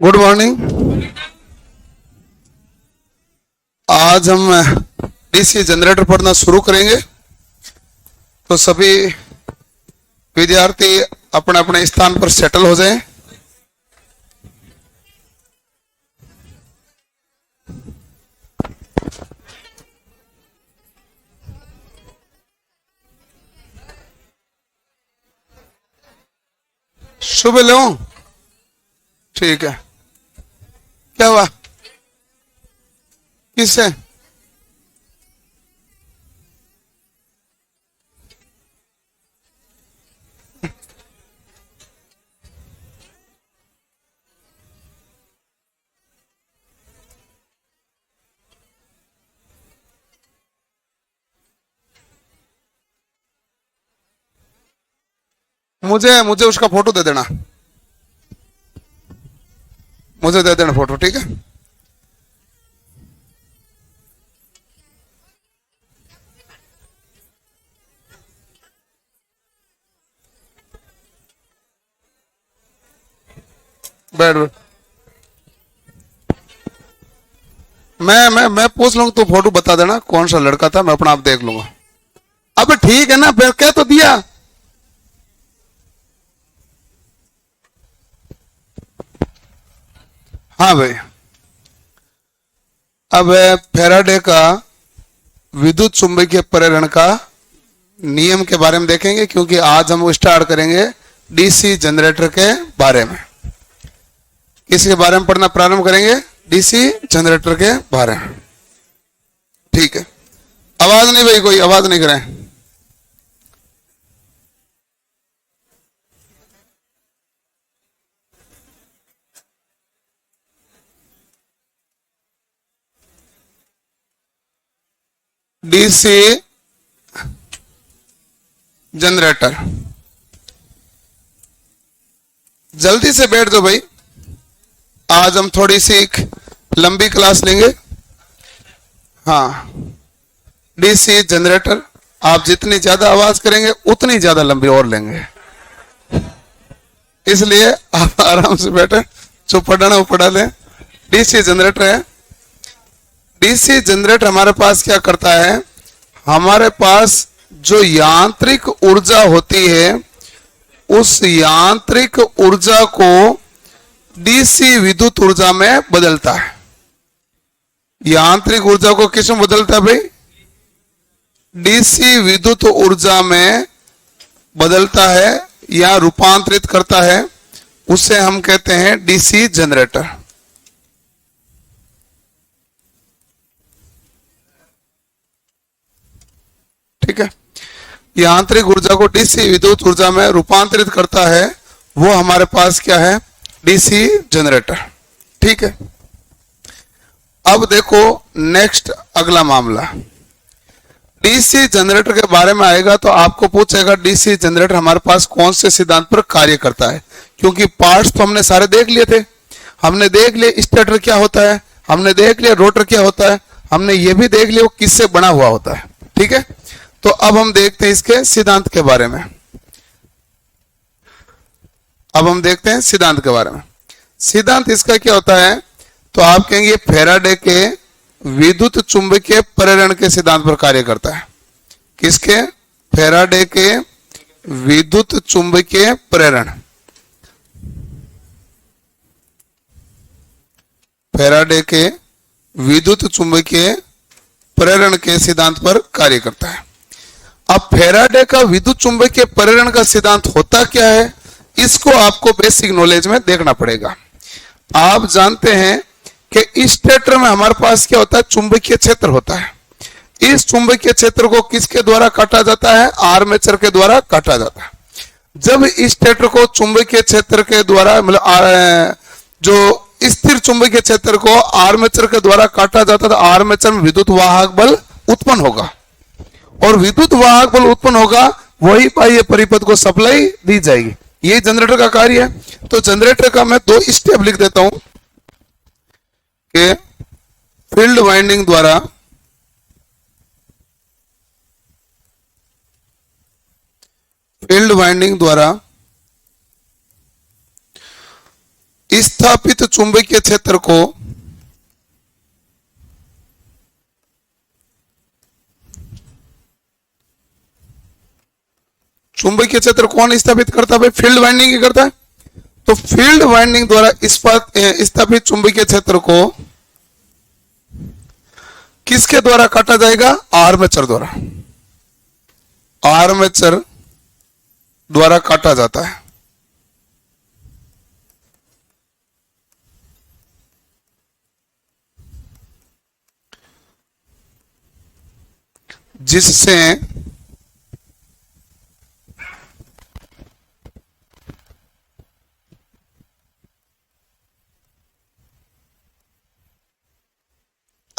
Good morning. आज हम DC generator पढ़ना शुरू करेंगे, तो सभी विद्यार्थी अपने अपने स्थान पर सेटल हो जाएं। शुभ लो, ठीक है। क्या हुआ, किससे? मुझे मुझे उसका फोटो दे देना, मुझे दे देना फोटो, ठीक है। बैठ बैठ। मैं पूछ लूंगा, तू फोटो बता देना कौन सा लड़का था, मैं अपना आप देख लूंगा। अब ठीक है ना, फिर क्या तो दिया। हाँ भाई, अब फैराडे का विद्युत चुंबकीय प्रेरण का नियम के बारे में देखेंगे, क्योंकि आज हम स्टार्ट करेंगे डीसी जनरेटर के बारे में। किसके बारे में पढ़ना प्रारंभ करेंगे? डीसी जनरेटर के बारे में, ठीक है। आवाज नहीं भाई, कोई आवाज नहीं करें। डीसी जनरेटर, जल्दी से बैठ दो भाई। आज हम थोड़ी सी एक लंबी क्लास लेंगे। हाँ, डीसी जनरेटर, आप जितनी ज्यादा आवाज करेंगे उतनी ज्यादा लंबी और लेंगे, इसलिए आप आराम से बैठे, जो पढ़ना वो पढ़ा लें। डीसी जनरेटर है। डीसी जनरेटर हमारे पास क्या करता है? हमारे पास जो यांत्रिक ऊर्जा होती है, उस यांत्रिक ऊर्जा को डीसी विद्युत ऊर्जा में बदलता है। यांत्रिक ऊर्जा को किस में बदलता है भाई? डीसी विद्युत ऊर्जा में बदलता है या रूपांतरित करता है, उसे हम कहते हैं डीसी जनरेटर। ठीक है, यांत्रिक ऊर्जा को डीसी विद्युत ऊर्जा में रूपांतरित करता है, वो हमारे पास क्या है? DC generator. ठीक है, अब देखो नेक्स्ट अगला मामला डीसी जनरेटर के बारे में आएगा, तो आपको पूछेगा डीसी जनरेटर हमारे पास कौन से सिद्धांत पर कार्य करता है। क्योंकि पार्ट्स तो हमने सारे देख लिए थे। हमने देख लिया स्टेटर क्या होता है, हमने देख लिया रोटर क्या होता है, हमने ये भी देख लिया वो किससे बना हुआ होता है। ठीक है, तो अब हम देखते हैं इसके सिद्धांत के बारे में। अब हम देखते हैं सिद्धांत के बारे में। सिद्धांत इसका क्या होता है? तो आप कहेंगे फैराडे के विद्युत चुंबकीय प्रेरण के सिद्धांत पर कार्य करता है। किसके? फैराडे के विद्युत चुंबकीय प्रेरण। फैराडे के विद्युत चुंबकीय प्रेरण के सिद्धांत पर कार्य करता है। अब फैराडे का विद्युत चुंबकीय प्रेरण का सिद्धांत होता क्या है, इसको आपको बेसिक नॉलेज में देखना पड़ेगा। आप जानते हैं कि स्टेटर में हमारे पास क्या होता है? चुंबकीय क्षेत्र होता है। इस चुंबकीय क्षेत्र को किसके द्वारा काटा जाता है? आर्मेचर के द्वारा काटा जाता है। जब स्टेटर को चुंबकीय क्षेत्र के द्वारा, मतलब जो स्थिर चुंबकीय क्षेत्र को आर्मेचर के द्वारा काटा जाता है, तो आर्मेचर में विद्युत वाहक बल उत्पन्न होगा, और विद्युत वाहक बल उत्पन्न होगा, वही बाह्य परिपथ को सप्लाई दी जाएगी। ये जनरेटर का कार्य है। तो जनरेटर का मैं 2 स्टेप लिख देता हूं कि फील्ड वाइंडिंग द्वारा स्थापित चुंबकीय क्षेत्र को चुंबकीय क्षेत्र कौन स्थापित करता है भाई? फील्ड वाइंडिंग ही करता है। तो फील्ड वाइंडिंग द्वारा स्थापित चुंबकीय क्षेत्र को किसके द्वारा काटा जाएगा? आर्मेचर द्वारा। आर्मेचर द्वारा काटा जाता है, जिससे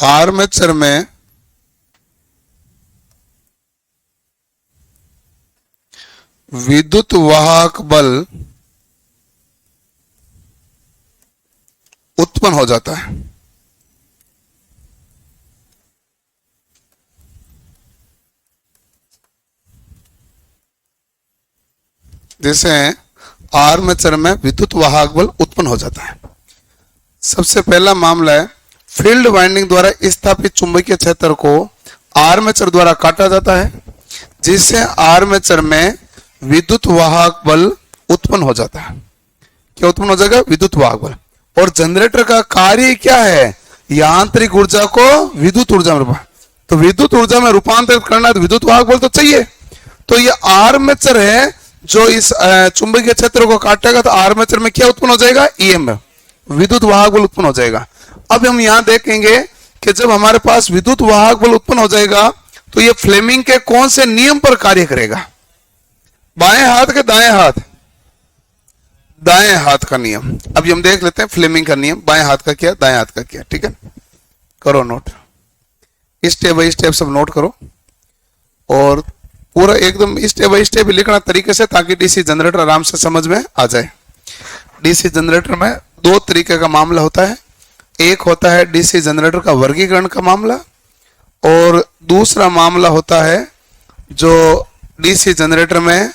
आर्मेचर में विद्युत वाहक बल उत्पन्न हो जाता है। जैसे आर्मेचर में विद्युत वाहक बल उत्पन्न हो जाता है। सबसे पहला मामला है, फील्ड वाइंडिंग द्वारा स्थापित चुंबकीय क्षेत्र को आर्मेचर द्वारा काटा जाता है, जिससे आर्मेचर में विद्युत वाहक बल उत्पन्न हो जाता है। क्या उत्पन्न हो जाएगा? विद्युत वाहक बल। और जनरेटर का कार्य क्या है? यांत्रिक ऊर्जा को विद्युत ऊर्जा में तो विद्युत ऊर्जा में रूपांतरित करना है, तो विद्युत वाहक बल तो चाहिए। तो ये आर्मेचर है जो इस चुंबकीय क्षेत्र को काटेगा, तो आर्मेचर में क्या उत्पन्न हो जाएगा? ईएमएफ, विद्युत वाहक बल उत्पन्न हो जाएगा। अब हम यहां देखेंगे कि जब हमारे पास विद्युत वाहक बल उत्पन्न हो जाएगा तो ये फ्लेमिंग के कौन से नियम पर कार्य करेगा? बाएं हाथ के दाएं हाथ? दाएं हाथ का नियम। अब हम देख लेते हैं फ्लेमिंग का नियम। बाएं हाथ का क्या, दाएं हाथ का क्या, ठीक है? करो नोट, स्टेप बाय स्टेप सब नोट करो और पूरा एकदम स्टेप बाय स्टेप लिखना तरीके से, ताकि डीसी जनरेटर आराम से समझ में आ जाए। डीसी जनरेटर में दो तरीके का मामला होता है। एक होता है डीसी जनरेटर का वर्गीकरण का मामला, और दूसरा मामला होता है जो डीसी जनरेटर में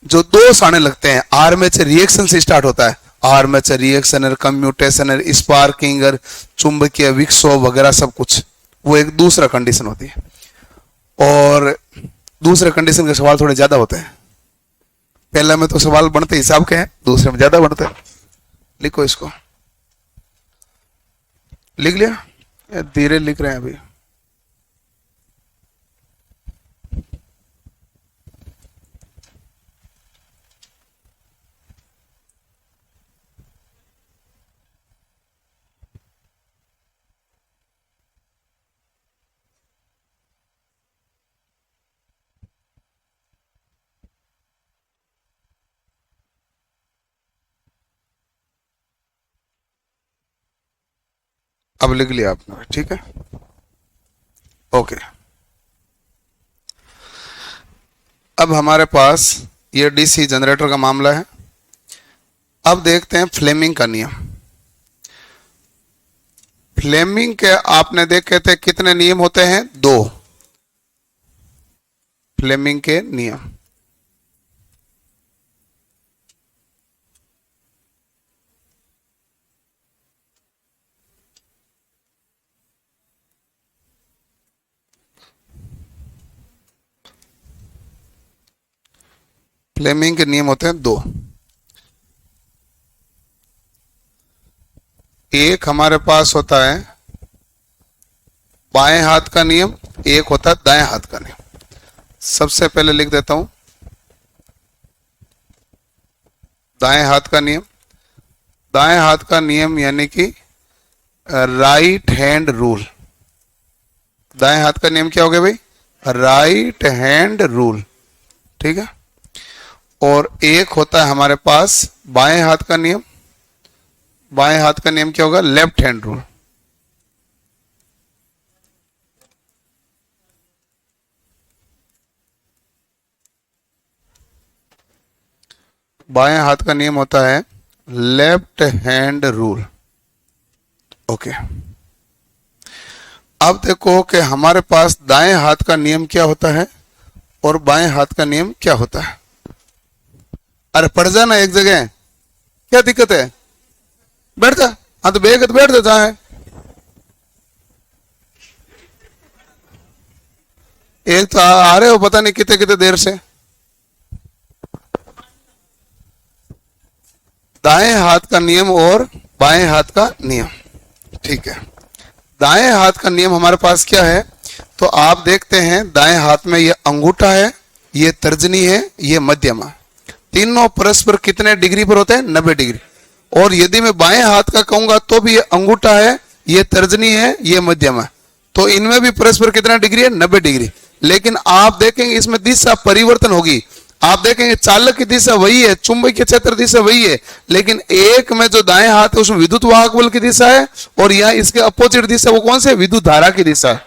जो दोष आने लगते हैं, आर्मेचर रिएक्शन से स्टार्ट होता है। आर्मेचर रिएक्शन, कम्यूटेशन, स्पार्किंग, चुंबकीय विक्षोभ वगैरह सब कुछ, वो एक दूसरा कंडीशन होती है। और दूसरे कंडीशन के सवाल थोड़े ज्यादा होते हैं। पहले में तो सवाल बनते हिसाब के हैं, दूसरे में ज्यादा बनते हैं। लिखो इसको, लिख लिया? धीरे लिख रहे हैं अभी? अब लिख लिया आपने, ठीक है? ओके। अब हमारे पास ये डीसी जनरेटर का मामला है। अब देखते हैं फ्लेमिंग का नियम। फ्लेमिंग के आपने देखे थे कितने नियम होते हैं? 2 फ्लेमिंग के नियम। फ्लेमिंग के नियम होते हैं 2। एक हमारे पास होता है बाएं हाथ का नियम, एक होता है दाएं हाथ का नियम। सबसे पहले लिख देता हूं दाएं हाथ का नियम। दाएं हाथ का नियम यानी कि राइट हैंड रूल। दाएं हाथ का नियम क्या हो गया भाई? राइट हैंड रूल, ठीक है? और एक होता है हमारे पास बाएं हाथ का नियम। बाएं हाथ का नियम क्या होगा? Left hand rule. बाएं हाथ का नियम होता है लेफ्ट हैंड रूल। ओके। अब देखो कि हमारे पास दाएं हाथ का नियम क्या होता है और बाएं हाथ का नियम क्या होता है। अरे पढ़ जाना एक जगह, क्या दिक्कत है? बैठ जा। हाँ तो बेग तो बैठ जाता है। एक तो आ रहे हो पता नहीं कितने कितने देर से। दाएं हाथ का नियम और बाएं हाथ का नियम। ठीक है, दाएं हाथ का नियम हमारे पास क्या है, तो आप देखते हैं दाएं हाथ में ये अंगूठा है, ये तर्जनी है, ये मध्यमा। तीनों परस्पर कितने डिग्री पर होते हैं? 90 डिग्री। और यदि मैं बाएं हाथ का कहूंगा तो भी ये अंगूठा है, ये तर्जनी है, ये मध्यमा, तो इनमें भी परस्पर कितना डिग्री है? 90 डिग्री। लेकिन आप देखेंगे इसमें दिशा परिवर्तन होगी। आप देखेंगे चालक की दिशा वही है, चुंबकीय क्षेत्र दिशा वही है, लेकिन एक में जो दाएं हाथ है उसमें विद्युत वाहक बल की दिशा है, और यहाँ इसके अपोजिट दिशा वो कौन से? विद्युत धारा की दिशा है।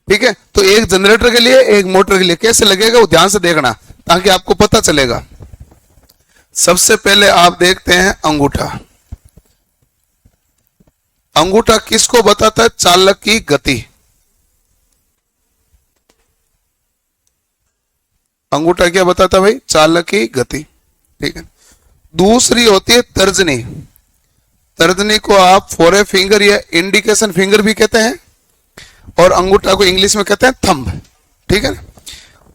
ठीक है, तो एक जनरेटर के लिए एक मोटर के लिए कैसे लगेगा वो ध्यान से देखना ताकि आपको पता चलेगा। सबसे पहले आप देखते हैं अंगूठा। अंगूठा किसको बताता है? चालक की गति। अंगूठा क्या बताता है भाई? चालक की गति। ठीक है, दूसरी होती है तर्जनी। तर्जनी को आप फोरे फिंगर या इंडिकेशन फिंगर भी कहते हैं, और अंगूठा को इंग्लिश में कहते हैं थंब। ठीक है,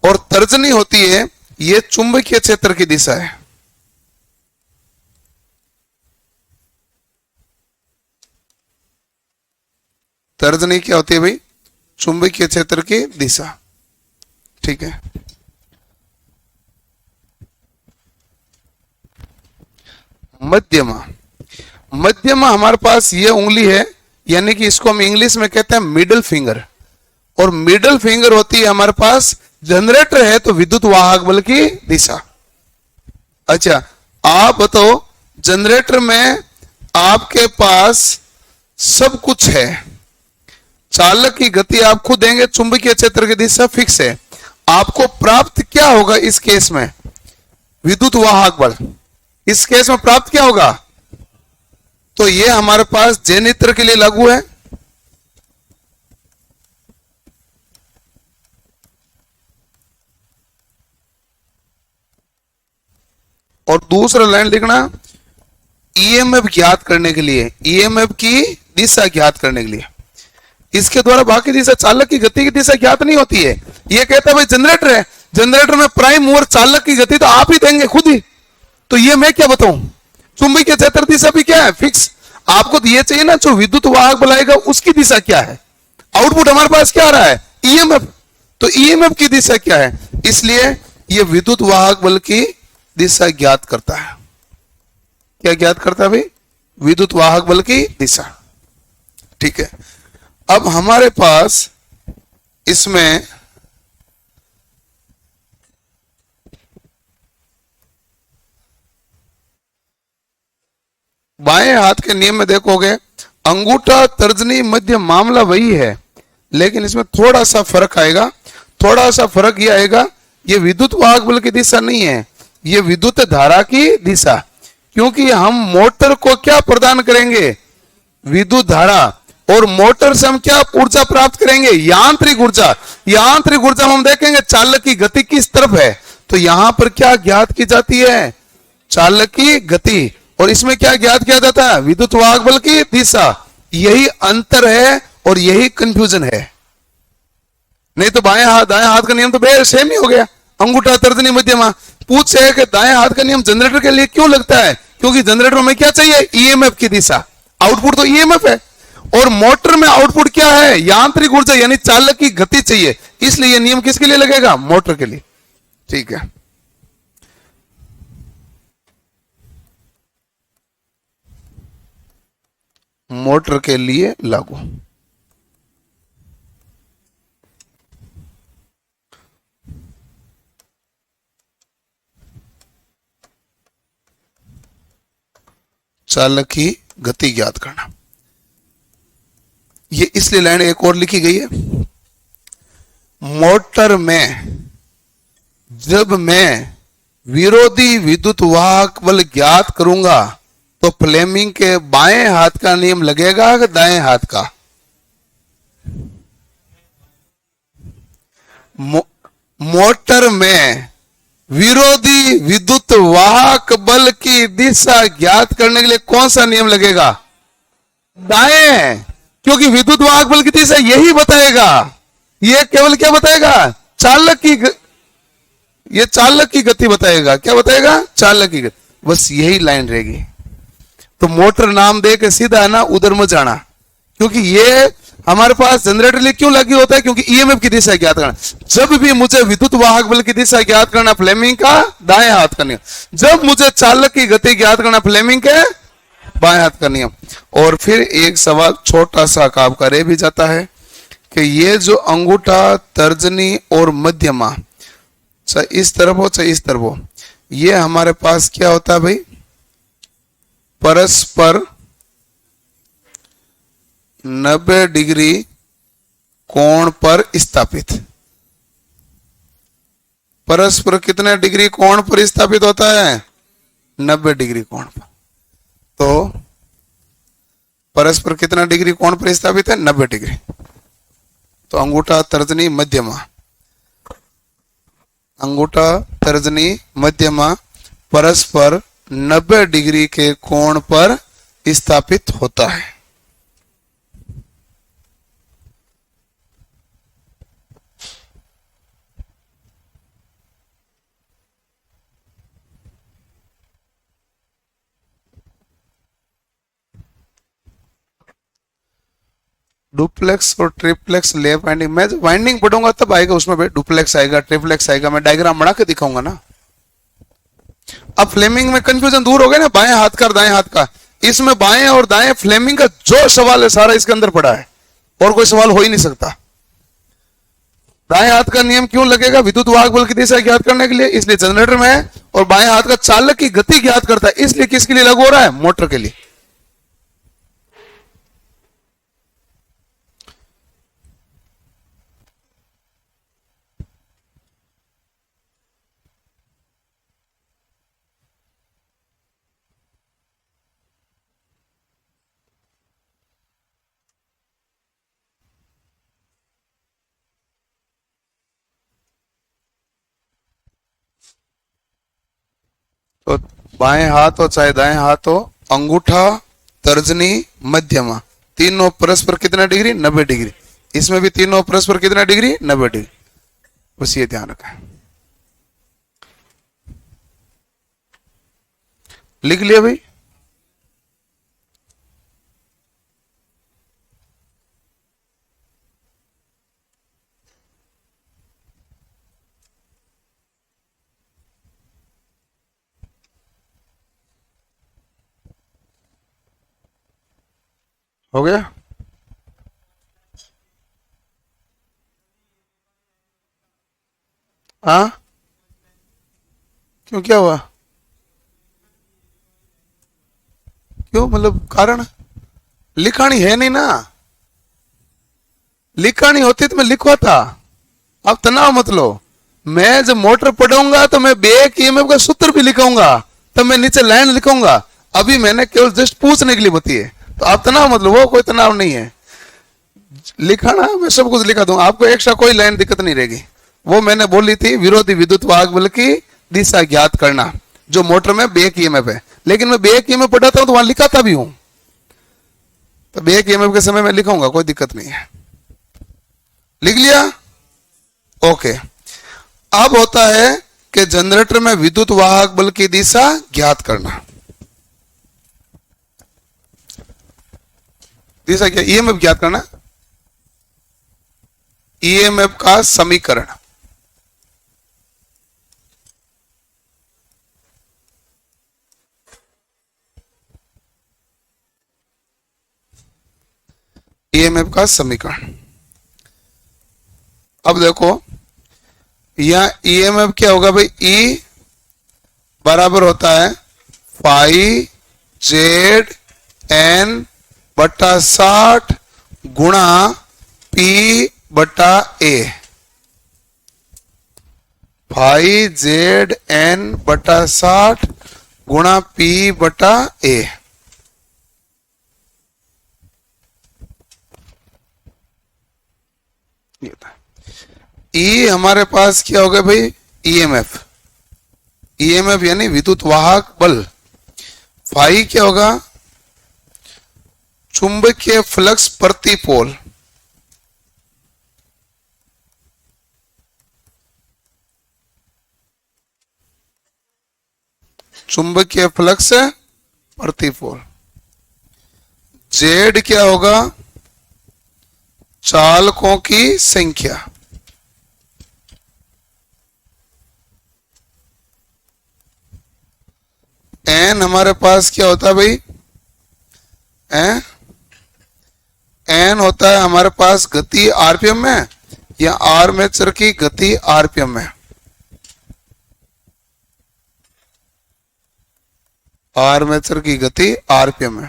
और तर्जनी होती है, ये चुंबकीय क्षेत्र की दिशा है। तर्जनी क्या होती है भाई? चुंबकीय क्षेत्र की दिशा। ठीक है, मध्यमा। मध्यमा हमारे पास ये उंगली है, यानी कि इसको हम इंग्लिश में कहते हैं मिडल फिंगर, और मिडल फिंगर होती है हमारे पास, जनरेटर है तो विद्युत वाहक बल की दिशा। अच्छा, आप बताओ, जनरेटर में आपके पास सब कुछ है, चालक की गति आप खुद देंगे, चुंबकीय क्षेत्र की दिशा फिक्स है, आपको प्राप्त क्या होगा इस केस में? विद्युत वाहक बल। इस केस में प्राप्त क्या होगा? तो ये हमारे पास जेनित्र के लिए लागू है, और दूसरा लाइन लिखना ईएमएफ ज्ञात करने के लिए, ईएमएफ की दिशा ज्ञात करने के लिए। इसके द्वारा बाकी दिशा, चालक की गति की दिशा ज्ञात नहीं होती है। ये कहता है भाई जनरेटर है, जनरेटर में प्राइम मूवर चालक की गति तो आप ही देंगे खुद ही, तो ये मैं क्या बताऊं? चुंबकीय क्षेत्र दिशा भी क्या है? फिक्स। आपको तो ये चाहिए ना, जो विद्युत वाहक बल आएगा उसकी दिशा क्या है? आउटपुट हमारे पास क्या आ रहा है? ईएमएफ। तो ईएमएफ की दिशा क्या है? इसलिए ये विद्युत वाहक बल की दिशा ज्ञात करता है। क्या ज्ञात करता है भाई? विद्युत वाहक बल की दिशा। ठीक है, अब हमारे पास इसमें बाएं हाथ के नियम में देखोगे, अंगूठा तर्जनी मध्य मामला वही है, लेकिन इसमें थोड़ा सा फर्क आएगा। थोड़ा सा फर्क ये आएगा, ये विद्युत वाहक बल की दिशा नहीं है, ये विद्युत धारा की दिशा। क्योंकि हम मोटर को क्या प्रदान करेंगे? विद्युत धारा, और मोटर से हम क्या ऊर्जा प्राप्त करेंगे? यांत्रिक ऊर्जा। यांत्रिक ऊर्जा हम देखेंगे चालक की गति किस तरफ है, तो यहां पर क्या ज्ञात की जाती है? चालक की गति। और इसमें क्या ज्ञात किया जाता है? विद्युत वाहक बल की दिशा। यही अंतर है और यही कंफ्यूजन है। नहीं तो बाएं हाथ दाएं हाथ का नियम तो सेम ही हो गया, अंगूठा तर्जनी मध्यमा। पूछ है कि दाएं हाथ का नियम जनरेटर के लिए क्यों लगता है? क्योंकि जनरेटर में क्या चाहिए? ईएमएफ की दिशा। आउटपुट तो ईएमएफ है, और मोटर में आउटपुट क्या है? यांत्रिक ऊर्जा, यानी चालक की गति चाहिए। इसलिए यह नियम किसके लिए लगेगा? मोटर के लिए। ठीक है, मोटर के लिए लागू। चालक की गति ज्ञात करना, ये इसलिए लाइन एक और लिखी गई है। मोटर में जब मैं विरोधी विद्युत वाहक बल ज्ञात करूंगा तो फ्लेमिंग के बाएं हाथ का नियम लगेगा कि दाएं हाथ का? मोटर में विरोधी विद्युत वाहक बल की दिशा ज्ञात करने के लिए कौन सा नियम लगेगा? दाएं, क्योंकि विद्युत वाहक बल की दिशा यही बताएगा। ये केवल क्या बताएगा? ये चालक की गति बताएगा। क्या बताएगा? चालक की गति। बस यही लाइन रहेगी। तो मोटर नाम दे के सीधा है ना उधर मत जाना, क्योंकि ये हमारे पास जनरेटर लिए क्यों लगी होता है? क्योंकि ईएमएफ की दिशा ज्ञात करना। जब भी मुझे विद्युत वाहक बल की दिशा ज्ञात करना, फ्लेमिंग का दाएं हाथ का नियम। जब मुझे चालक की गति ज्ञात करना, फ्लेमिंग के बाएं हाथ का नियम। और फिर एक सवाल छोटा सा आपका रह भी जाता है कि ये जो अंगूठा, तर्जनी और मध्यमा, चाहे इस तरफ हो चाहे इस तरफ हो, ये हमारे पास क्या होता है भाई? परस्पर 90 डिग्री कोण पर स्थापित। परस्पर कितने डिग्री कोण पर स्थापित होता है? 90 डिग्री कोण पर। तो परस्पर कितना डिग्री कोण पर स्थापित है? 90 डिग्री। तो अंगूठा, तर्जनी, मध्यमा, अंगूठा, तर्जनी, मध्यमा परस्पर 90 डिग्री के कोण पर स्थापित होता है। डुप्लेक्स और ट्रिप्लेक्स लैप वाइंडिंग, मैं जब वाइंडिंग पढ़ूंगा तब आएगा उसमें भाई। डुप्लेक्स आएगा, ट्रिप्लेक्स आएगा, मैं डायग्राम बना के दिखाऊंगा ना। अब फ्लेमिंग में कंफ्यूजन दूर हो गया ना, बाएं हाथ का और दाएं हाथ का। इसमें बाएं और दाएं फ्लेमिंग का जो सवाल है सारा इसके अंदर पड़ा है, और कोई सवाल हो ही नहीं सकता। दाएं हाथ का नियम क्यों लगेगा? विद्युत वाहक बल की दिशा ज्ञात करने के लिए, इसलिए जनरेटर में है। और बाएं हाथ का चालक की गति ज्ञात करता है, इसलिए किसके लिए लागू हो रहा है? मोटर के लिए। तो बाएं हाथ हो चाहे दाएं हाथ हो, अंगूठा, तर्जनी, मध्यमा, तीनों परस्पर कितना डिग्री? 90 डिग्री। इसमें भी तीनों परस्पर कितना डिग्री? 90 डिग्री। बस ये ध्यान रखें। लिख लिया भाई? हो गया? हाँ, क्यों, क्या हुआ? क्यों, मतलब कारण? लिखानी है नहीं ना। लिखानी होती तो मैं लिखवाता। अब तनाव मत लो। मैं जब मोटर पढ़ूंगा तो मैं बेक ईएमएफ का सूत्र भी लिखाऊंगा, तब मैं नीचे लाइन लिखूंगा। अभी मैंने केवल जस्ट पूछने के लिए बताई है, तो आप तनाव मत लो, वो कोई तनाव नहीं है। लिखाना मैं सब कुछ लिखा दूंगा, आपको एक्स्ट्रा कोई लाइन दिक्कत नहीं रहेगी। वो मैंने बोली थी, विरोधी विद्युत वाहक बल की दिशा ज्ञात करना, जो मोटर में बेक ईएमएफ है। लेकिन मैं बेक ईएमएफ पढ़ाता हूं तो वहां लिखाता भी हूं, तो बेक ईएमएफ के समय में लिखाऊंगा, कोई दिक्कत नहीं है। लिख लिया? ओके। अब होता है कि जनरेटर में विद्युत वाहक बल की दिशा ज्ञात करना। दिशा क्या? ईएमएफ ज्ञात करना, ईएमएफ का समीकरण। ईएमएफ का समीकरण। अब देखो यहां ईएमएफ क्या होगा भाई? ई बराबर होता है फाई जेड एन बटा 60 गुणा पी बटा ए। फाई जेड एन बटा 60 गुणा पी बटा ए। ई हमारे पास क्या हो गया भाई? ईएमएफ। ईएमएफ यानी विद्युत वाहक बल। फाई क्या होगा? चुंबकीय फ्लक्स प्रति पोल। चुंबकीय फ्लक्स प्रति पोल। जेड क्या होगा? चालकों की संख्या। एन हमारे पास क्या होता है भाई? एन होता है हमारे पास गति आरपीएम में या आर्मेचर की गति आरपीएम में? आर्मेचर की गति आरपीएम में।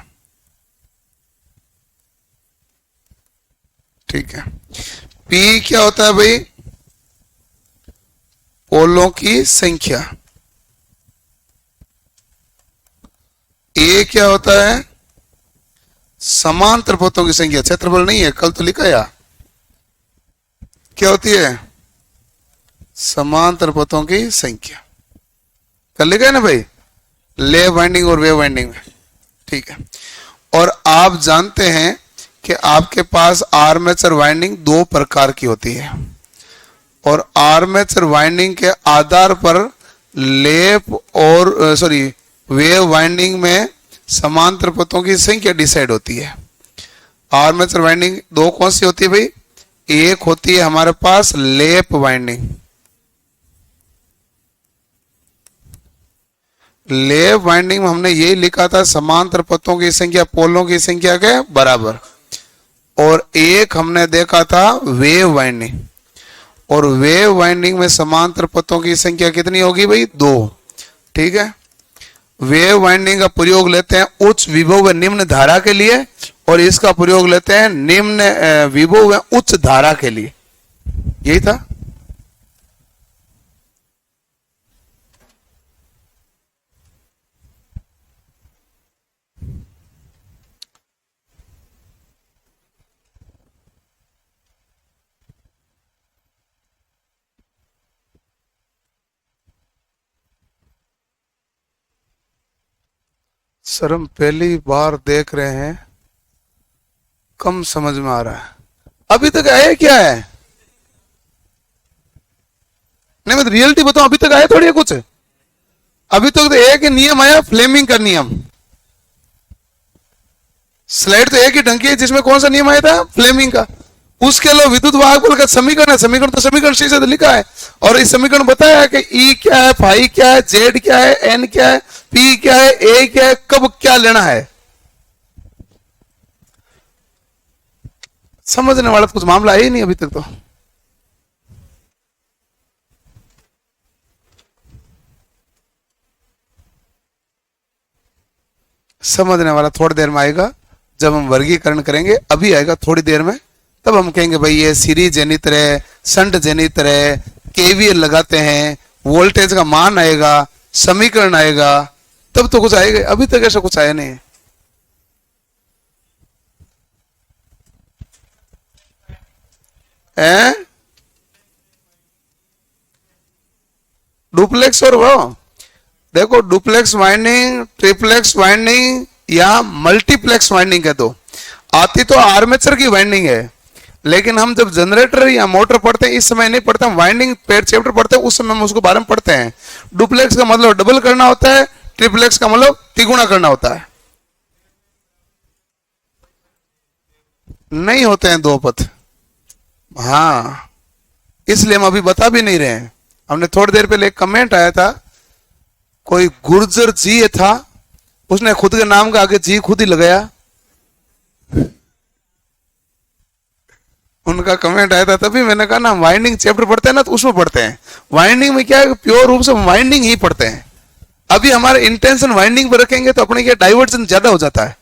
ठीक है। पी क्या होता है भाई? पोलों की संख्या। ए क्या होता है? समांतर पथों की संख्या। क्षेत्रफल नहीं है, कल तो लिखा या क्या होती है? समांतर पथों की संख्या। कल लिखा है ना भाई, लेव वाइंडिंग और वेव वाइंडिंग में। ठीक है। और आप जानते हैं कि आपके पास आर्मेचर वाइंडिंग दो प्रकार की होती है और आर्मेचर वाइंडिंग के आधार पर लेप और वेव वाइंडिंग में समांतर पथों की संख्या डिसाइड होती है। आर्मेचर वाइंडिंग दो कौन सी होती है भाई? एक होती है हमारे पास लेप वाइंडिंग। लेप वाइंडिंग में हमने यही लिखा था, समांतर पथों की संख्या पोलों की संख्या के बराबर। और एक हमने देखा था वेव वाइंडिंग, और वेव वाइंडिंग में समांतर पथों की संख्या कितनी होगी भाई? दो। ठीक है। वेव वाइंडिंग का प्रयोग लेते हैं उच्च विभव व निम्न धारा के लिए, और इसका प्रयोग लेते हैं निम्न विभव व उच्च धारा के लिए। यही था। सर हम पहली बार देख रहे हैं, कम समझ में आ रहा है। अभी तक आया क्या है? नहीं मैं तो रियलिटी बताऊं, अभी तक आया थोड़ी है कुछ। अभी तक तो एक ही नियम आया, फ्लेमिंग का नियम। स्लाइड तो एक ही ढंग की है, जिसमें कौन सा नियम आया था? फ्लेमिंग का। उसके अलावा विद्युत वाहक बल का समीकरण है। समीकरण तो समीकरण शीर्षक से लिखा है, और इस समीकरण बताया है कि ई क्या है, फाई क्या है, जेड क्या है, एन क्या है, पी क्या है, ए क्या है, कब क्या लेना है। समझने वाला तो कुछ मामला है ही नहीं अभी तक तो। समझने वाला थोड़ी देर में आएगा, जब हम वर्गीकरण करेंगे। अभी आएगा थोड़ी देर में, तब हम कहेंगे भाई ये सीरीज जनित्र है, संट जनित्र है, केवीएल लगाते हैं, वोल्टेज का मान आएगा, समीकरण आएगा, तब तो कुछ आएगा। अभी तक ऐसा कुछ आया नहीं है। डुप्लेक्स और वो देखो, डुप्लेक्स वाइंडिंग, ट्रिप्लेक्स वाइंडिंग या मल्टीप्लेक्स वाइंडिंग है, तो आती तो आर्मेचर की वाइंडिंग है, लेकिन हम जब जनरेटर या मोटर पढ़ते हैं इस समय नहीं पढ़ते, हम वाइंडिंग पेड चैप्टर पढ़ते हैं उस समय हम उसको बारे में पढ़ते हैं। डुप्लेक्स का मतलब डबल करना होता है, ट्रिप्लेक्स का मतलब तिगुना करना होता है। नहीं होते हैं दो पथ। हाँ, इसलिए हम अभी बता भी नहीं रहे हैं। हमने थोड़ी देर पहले एक कमेंट आया था, कोई गुर्जर जी था, उसने खुद के नाम का आगे जी खुद ही लगाया। उनका कमेंट आया था, तभी मैंने कहा ना वाइंडिंग चैप्टर पढ़ते हैं ना, तो उसमें पढ़ते हैं। वाइंडिंग में क्या है, प्योर रूप से वाइंडिंग ही पढ़ते हैं। अभी हमारे इंटेंशन वाइंडिंग पर रखेंगे तो अपने क्या डाइवर्जन ज्यादा हो जाता है,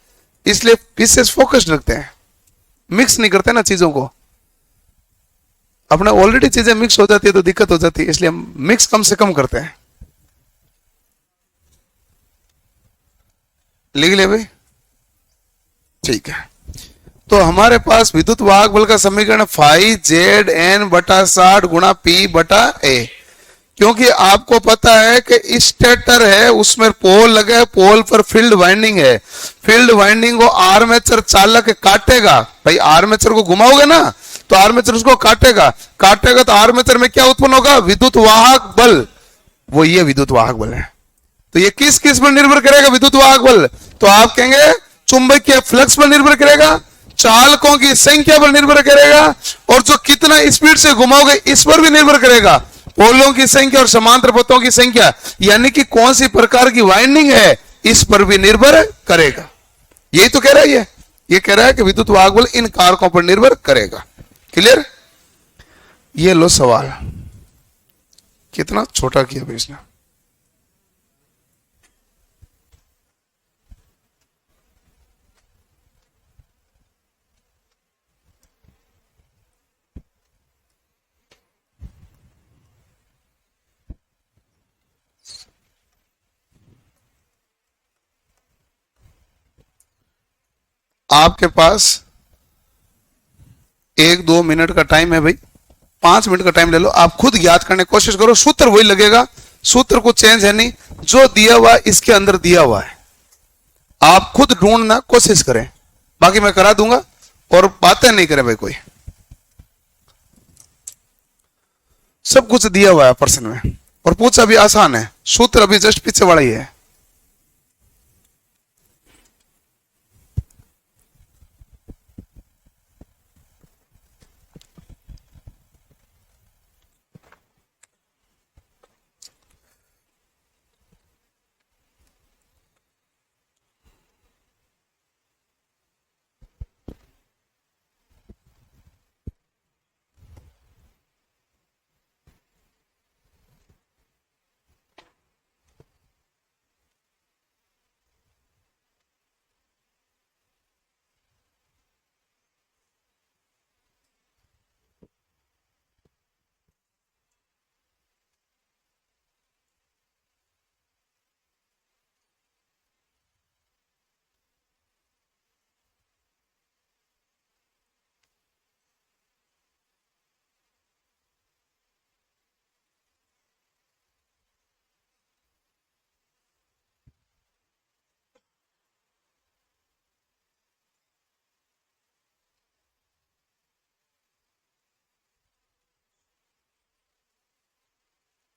इसलिए विशेष फोकस रखते हैं, मिक्स नहीं करते ना चीजों को। अपने ऑलरेडी चीजें मिक्स हो जाती है तो दिक्कत हो जाती है, इसलिए हम मिक्स कम से कम करते हैं। लिख ले भाई, ठीक है। तो हमारे पास विद्युत वाहक बल का समीकरण फाई जेड एन बटा 60 गुणा पी बटा ए। क्योंकि आपको पता है कि स्टेटर है, उसमें पोल लगा है, पोल पर फील्ड वाइंडिंग है, फील्ड वाइंडिंग को आर्मेचर चालक काटेगा। भाई आर्मेचर को घुमाओगे ना तो आर्मेचर उसको काटेगा, काटेगा तो आर्मेचर में क्या उत्पन्न होगा, विद्युत वाहक बल। वो ये विद्युत वाहक बल है। तो ये किस किस पर निर्भर करेगा विद्युत वाहक बल, तो आप कहेंगे चुंबकीय फ्लक्स पर निर्भर करेगा, चालकों की संख्या पर निर्भर करेगा, और जो कितना स्पीड से घुमाओगे इस पर भी निर्भर करेगा, पोलों की संख्या और समांतर पथों की संख्या, यानी कि कौन सी प्रकार की वाइंडिंग है इस पर भी निर्भर करेगा। यही तो कह रहा है ये कह रहा है कि विद्युत वाहक बल इन कारकों पर निर्भर करेगा। क्लियर? ये लो सवाल, कितना छोटा किया भाई इसने। आपके पास 1-2 मिनट का टाइम है भाई, 5 मिनट का टाइम ले लो, आप खुद याद करने की कोशिश करो। सूत्र वही लगेगा, सूत्र को चेंज है नहीं, जो दिया हुआ है इसके अंदर दिया हुआ है, आप खुद ढूंढना कोशिश करें, बाकी मैं करा दूंगा। और बातें नहीं करें भाई कोई, सब कुछ दिया हुआ है प्रश्न में, और पूछा भी आसान है, सूत्र अभी जस्ट पीछे वाला ही है।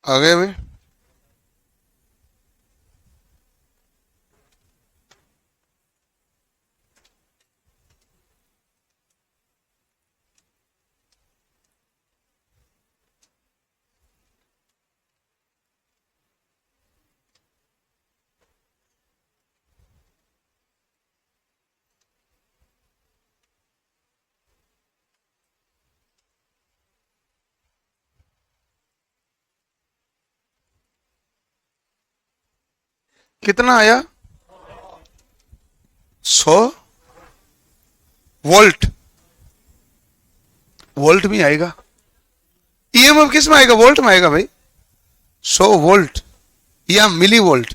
आ गए भाई? कितना आया? 100 वोल्ट। वोल्ट में आएगा, ईएमएफ किस में आएगा, वोल्ट में आएगा भाई। 100 वोल्ट या मिली वोल्ट,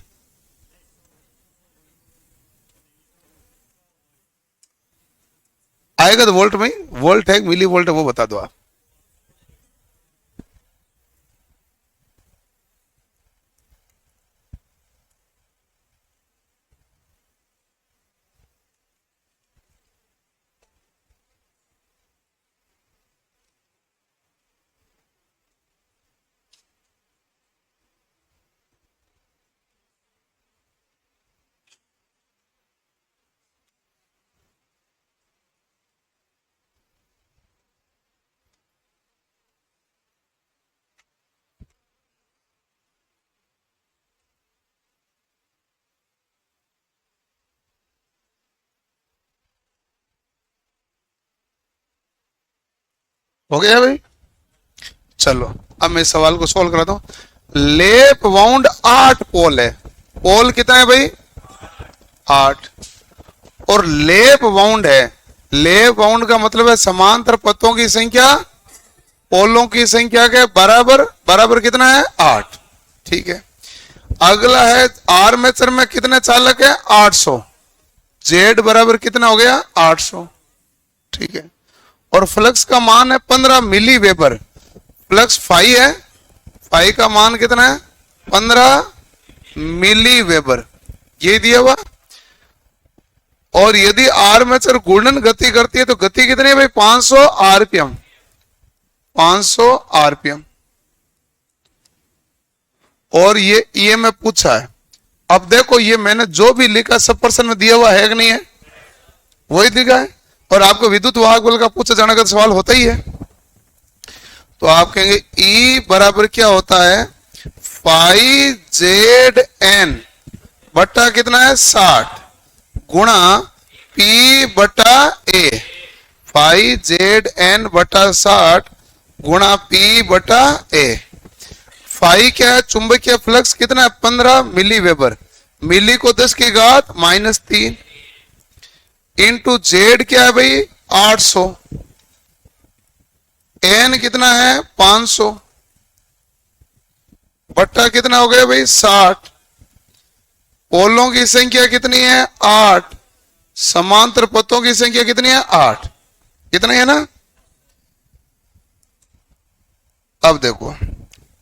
आएगा तो वोल्ट में। वोल्ट है मिली वोल्ट है वो बता दो आप। हो गया भाई? चलो अब मैं इस सवाल को सोल्व कराता हूं। लेप वाउंड 8 पोल है, पोल कितना है भाई? 8। और लेप वाउंड है, लेप वाउंड का मतलब है समांतर पथों की संख्या पोलों की संख्या के बराबर, बराबर कितना है? 8। ठीक है। अगला है आर्मेचर में कितने चालक है? 800। जेड बराबर कितना हो गया? 800। ठीक है। और फ्लक्स का मान है 15 मिली वेबर। फ्लक्स फाई है, फाई का मान कितना है? 15 मिली वेबर, ये दिया हुआ। और यदि आर्मेचर घूर्णन गति करती है तो गति कितनी है भाई? 500 आरपीएम, 500 आरपीएम। और ये ईएमएफ पूछा है। अब देखो ये मैंने जो भी लिखा सब पर्सन में दिया हुआ है कि नहीं है? वही दिखा है। और आपको विद्युत वाहक बल का पूछा जाने का सवाल होता ही है। तो आप कहेंगे ई बराबर क्या होता है? फाई जेड एन बट्टा कितना है? 60 गुणा पी बटा ए। फाई जेड एन बटा 60 गुणा पी बटा ए। फाई क्या है? चुंबकीय फ्लक्स कितना है? 15 मिली वेबर। मिली को 10 की घात -3 इंटू जेड क्या है भाई? 800। एन कितना है? 500 बट्टा कितना हो गया भाई? 60। पोलों की संख्या कितनी है? 8। समांतर पथों की संख्या कितनी है? 8। कितना है ना? अब देखो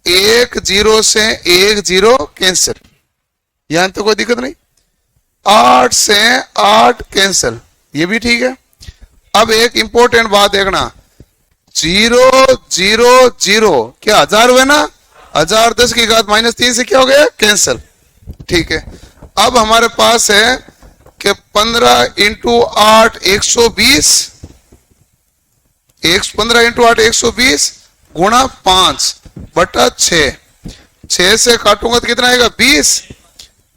1 0 से 1 0 कैंसिल, यहां तो कोई दिक्कत नहीं। 8 से 8 कैंसिल, ये भी ठीक है। अब एक इंपॉर्टेंट बात देखना, 0 0 0 क्या 1000 हुए ना? 1000 10 की घात -3 से क्या हो गया? कैंसिल। ठीक है। अब हमारे पास है कि 15 इंटू 8 120, 15 इंटू 8 120 गुणा 5 बटा 6। 6 से काटूंगा तो कितना आएगा? 20।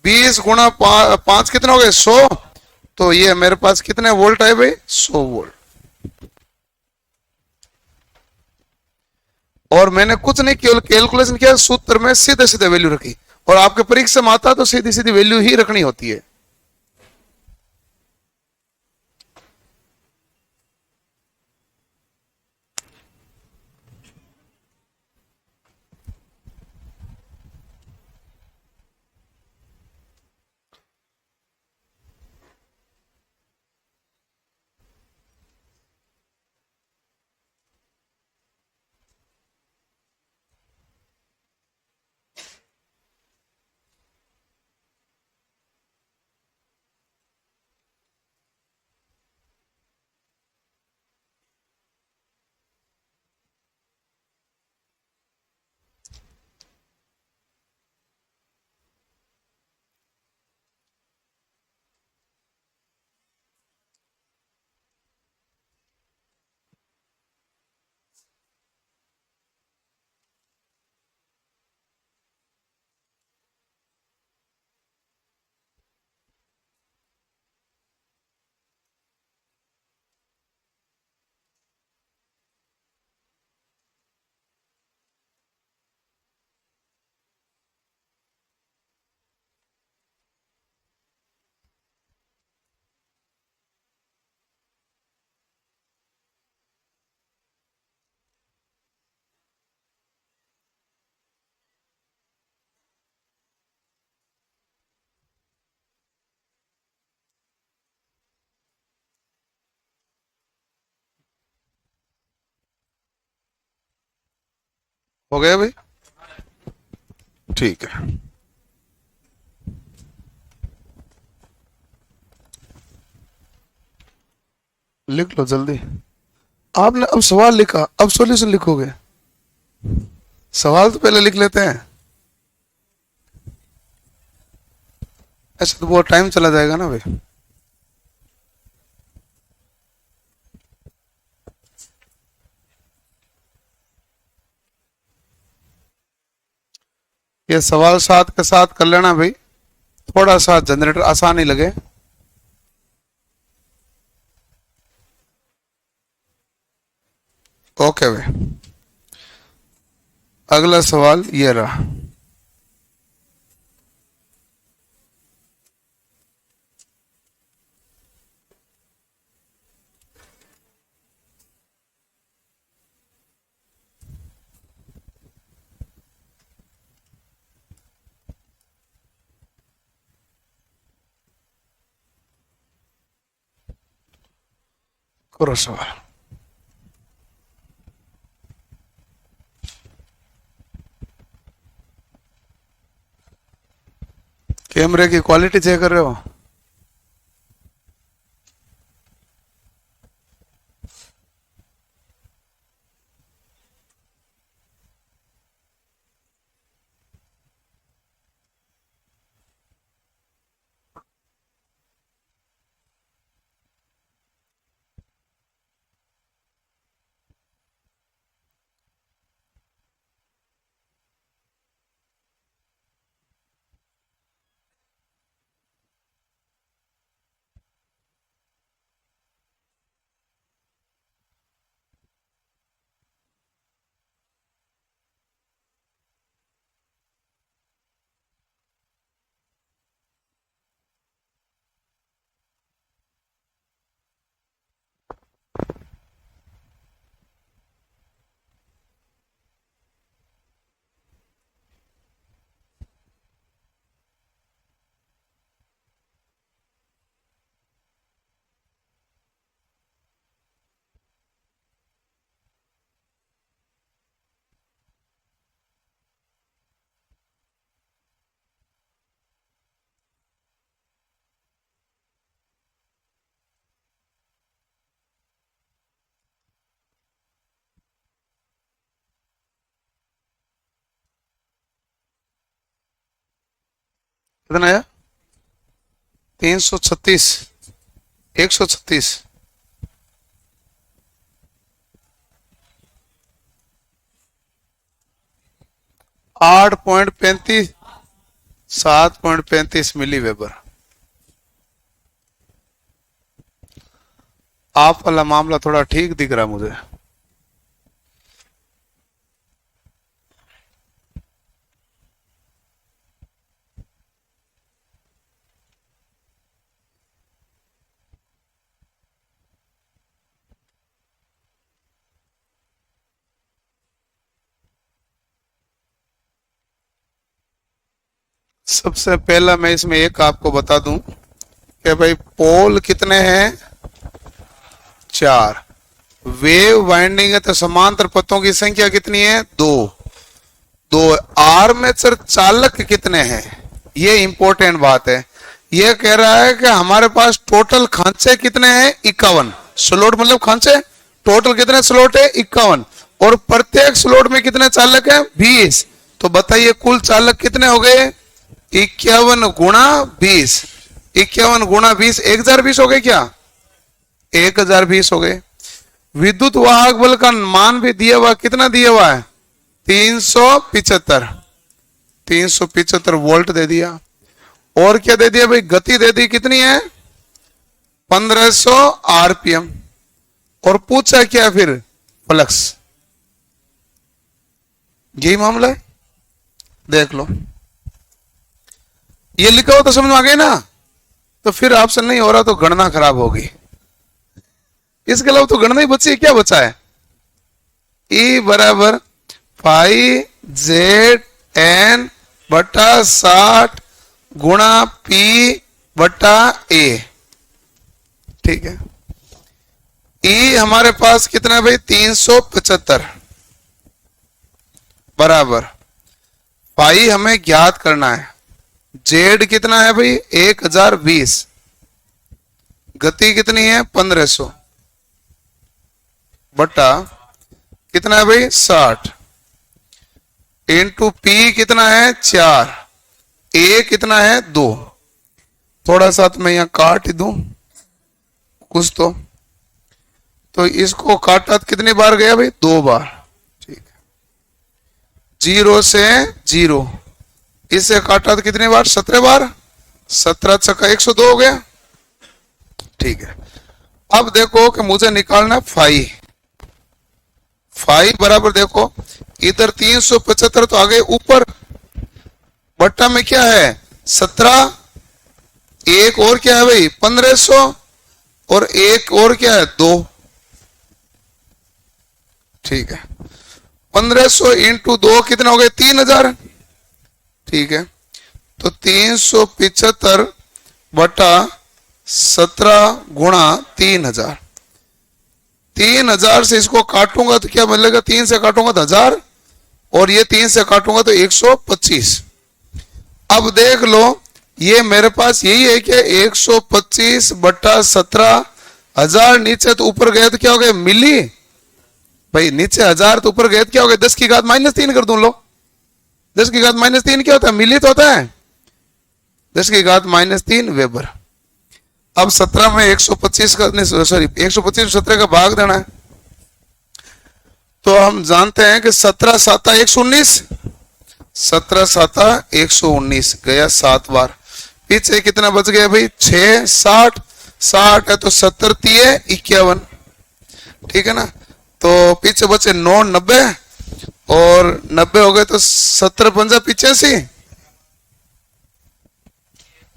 20 गुणा 5 कितना हो गया? 100। तो ये मेरे पास कितने वोल्ट है भाई? 100 वोल्ट। और मैंने कुछ नहीं, केवल कैलकुलेशन किया, सूत्र में सीधे सीधे वैल्यू रखी। और आपके परीक्षा में आता तो सीधी सीधी वैल्यू ही रखनी होती है। हो गया भाई? ठीक है, लिख लो जल्दी। आपने अब सवाल लिखा, अब सॉल्यूशन लिखोगे। सवाल तो पहले लिख लेते हैं। ऐसा तो बहुत टाइम चला जाएगा ना भाई। ये सवाल साथ के साथ कर लेना भाई, थोड़ा सा जनरेटर आसान ही लगे। ओके भाई, अगला सवाल ये रहा। करो सवाल। कैमरे की क्वालिटी चेक कर रहे हो? कितना आया? 336, 136। 8.35, 7.35 मिली वेबर। आप वाला मामला थोड़ा ठीक दिख रहा मुझे। सबसे पहला मैं इसमें एक आपको बता दूं कि भाई पोल कितने हैं? 4। वेव वाइंडिंग है तो समांतर पथों की संख्या कितनी है? 2। आर्मेचर चालक कितने हैं? ये इंपॉर्टेंट बात है। ये कह रहा है कि हमारे पास टोटल खांचे कितने हैं? 51। स्लॉट मतलब खांचे, टोटल कितने स्लॉट है? 51। और प्रत्येक स्लॉट में कितने चालक हैं? 20। तो बताइए कुल चालक कितने हो गए? 51 गुणा 20। 51 गुणा 20 1020 हो गए क्या? 1020 हो गए। विद्युत वाहक बल का मान भी दिया हुआ, कितना दिया हुआ है? 375। 375 वोल्ट दे दिया। और क्या दे दिया भाई? गति दे दी, कितनी है? 1500 आरपीएम। और पूछा क्या फिर? फ्लक्स। यही मामला है, देख लो। ये लिखा हो तो समझ में आ गए ना? तो फिर ऑप्शन नहीं हो रहा तो गणना खराब होगी। इसके अलावा तो गणना ही बची है। क्या बचा है? E बराबर 5ZN बटा 60 गुणा P बटा A। ठीक है। E हमारे पास कितना है भाई? 375 बराबर पाई हमें ज्ञात करना है। जेड कितना है भाई? 1020। गति कितनी है? 1500 बटा कितना है भाई? 60 इंटू पी कितना है? 4। ए कितना है? 2। थोड़ा सा तो मैं यहां काट ही दूं कुछ तो इसको काटा तो कितनी बार गया भाई? 2 बार। ठीक है। 0 से 0, इसे काटा तो कितनी बार? 17 बार। 17 छक्का 102 हो गया। ठीक है। अब देखो कि मुझे निकालना है फाई बराबर, देखो इधर 375 तो आ गए ऊपर, बट्टा में क्या है? 17। एक और क्या है भाई? 1500। और एक और क्या है? 2। ठीक है। 1500 इंटू 2 कितना हो गए? 3000। ठीक है। तो 375 बटा 17 गुणा 3000। 3000 से इसको काटूंगा तो क्या मिलेगा? 3 से काटूंगा तो 1000, और ये 3 से काटूंगा तो 125। अब देख लो ये मेरे पास यही है कि 125 बटा 17,000 नीचे तो ऊपर गए तो क्या हो गया मिली भाई, नीचे 1000 तो ऊपर गए तो क्या हो गया 10 की घात -3 कर दूं लो। 10 की घात -3 क्या होता है मिली तो होता है 10 की घात -3 वेबर। अब 17 में 125 का सॉरी 125 17 का भाग देना है तो हम जानते हैं कि 17 साता 119, 17 साता 119 गया 7 बार। पीछे कितना बच गया भाई 6 60 60 है तो 70 तिये 51, ठीक है ना। तो पीछे बचे 9 90 और 90 हो गए तो 70 पंजा 85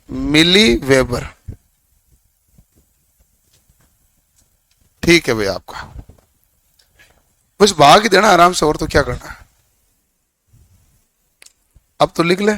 मिली वेबर। ठीक है भाई आपका बस भाग ही देना आराम से, और तो क्या करना है। अब तो लिख ले।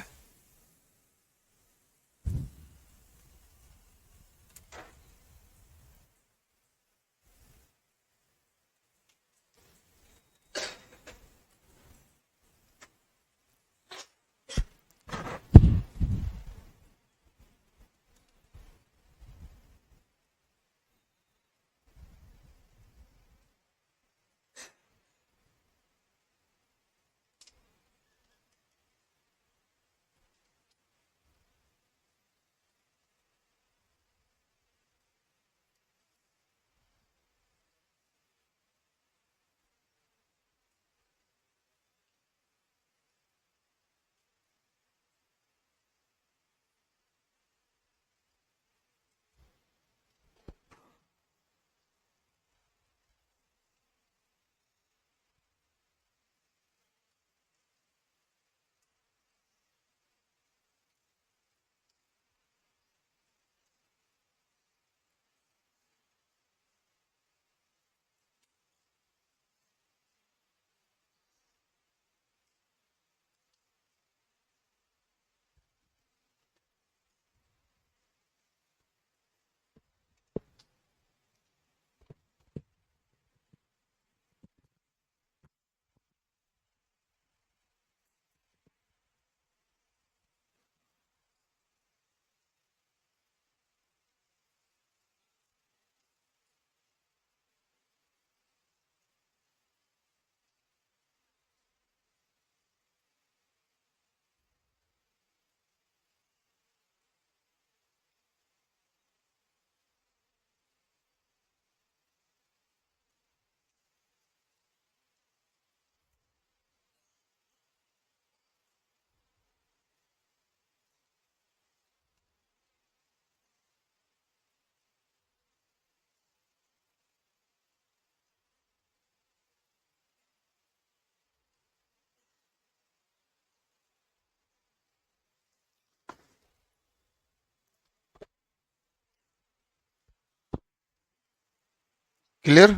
क्लियर।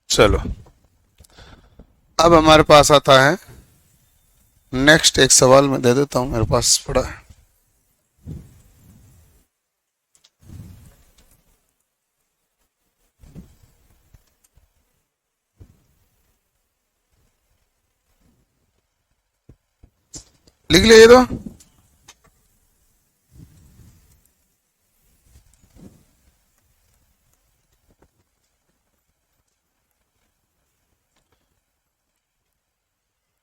चलो अब हमारे पास आता है नेक्स्ट एक सवाल मैं दे देता हूं, मेरे पास पड़ा है। लिख लिया ये तो।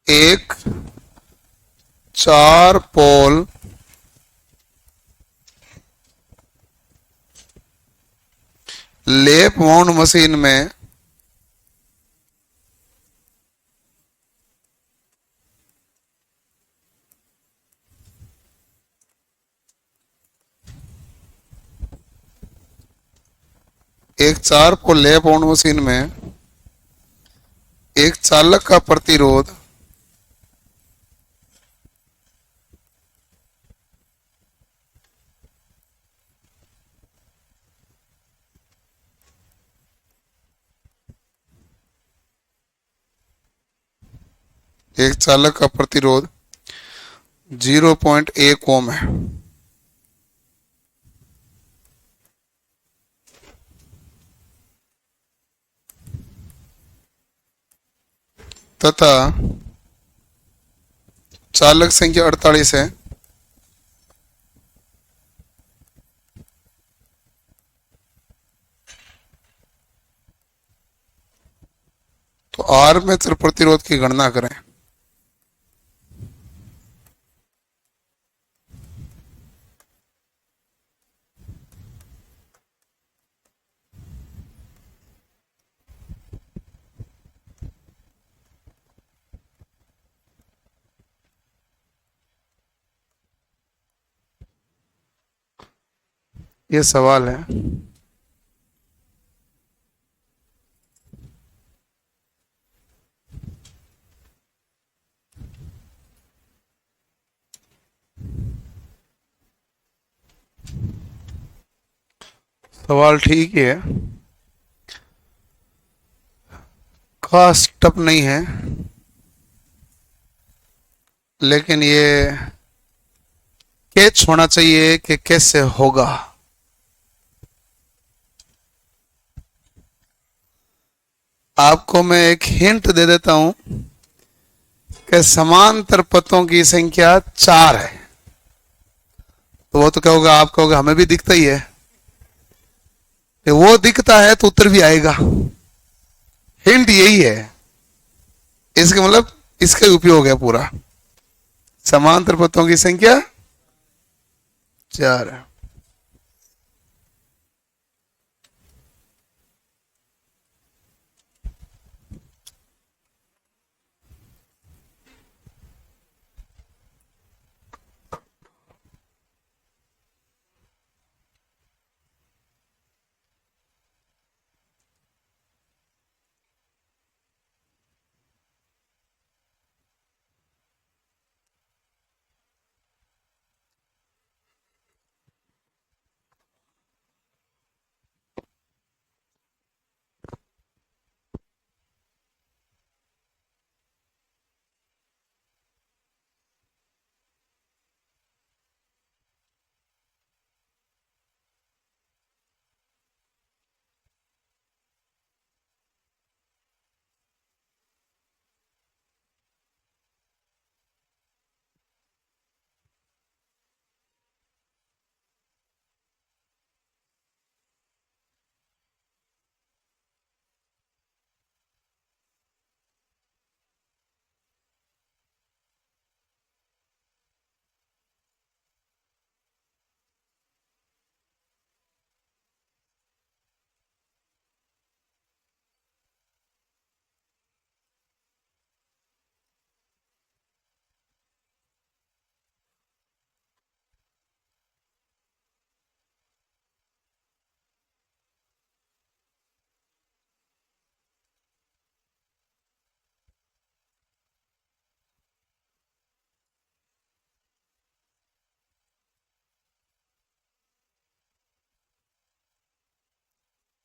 एक 4 पोल लेप माउंट मशीन में एक 4 पोल लेप माउंट मशीन में एक चालक का प्रतिरोध एक चालक का प्रतिरोध 0.1 ओम है तथा चालक संख्या 48 है, तो आर्मेचर प्रतिरोध की गणना करें। ये सवाल है। सवाल ठीक ही है, खास टफ नहीं है, लेकिन ये कैच होना चाहिए कि कैसे होगा। आपको मैं एक हिंट दे देता हूं कि समांतर पथों की संख्या 4 है, तो वो तो क्या होगा, आप कहोगे हमें भी दिखता ही है, कि वो दिखता है तो उत्तर भी आएगा। हिंट यही है, इसके मतलब इसका उपयोग है पूरा। समांतर पथों की संख्या 4 है।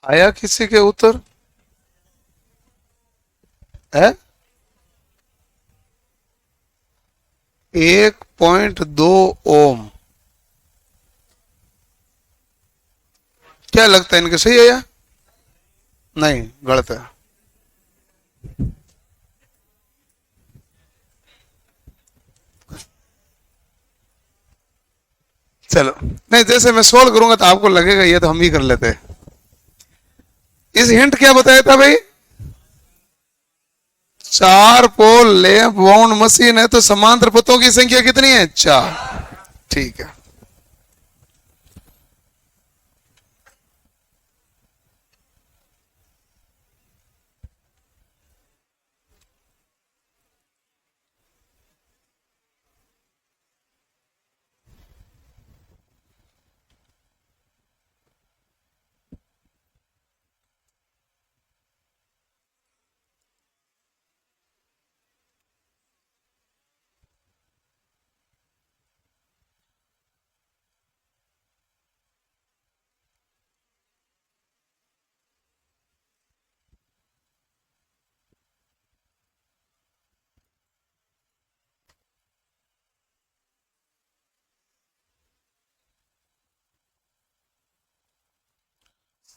आया किसी के उत्तर है? 1.2 ओम। क्या लगता है, इनके सही है या नहीं, गलत है? चलो, नहीं, जैसे मैं सॉल्व करूंगा तो आपको लगेगा ये तो हम ही कर लेते हैं। इस हिंट क्या बताया था भाई? 4 पोल लैंप वाउंड मशीन है, तो समांतर पथों की संख्या कितनी है? 4। ठीक है।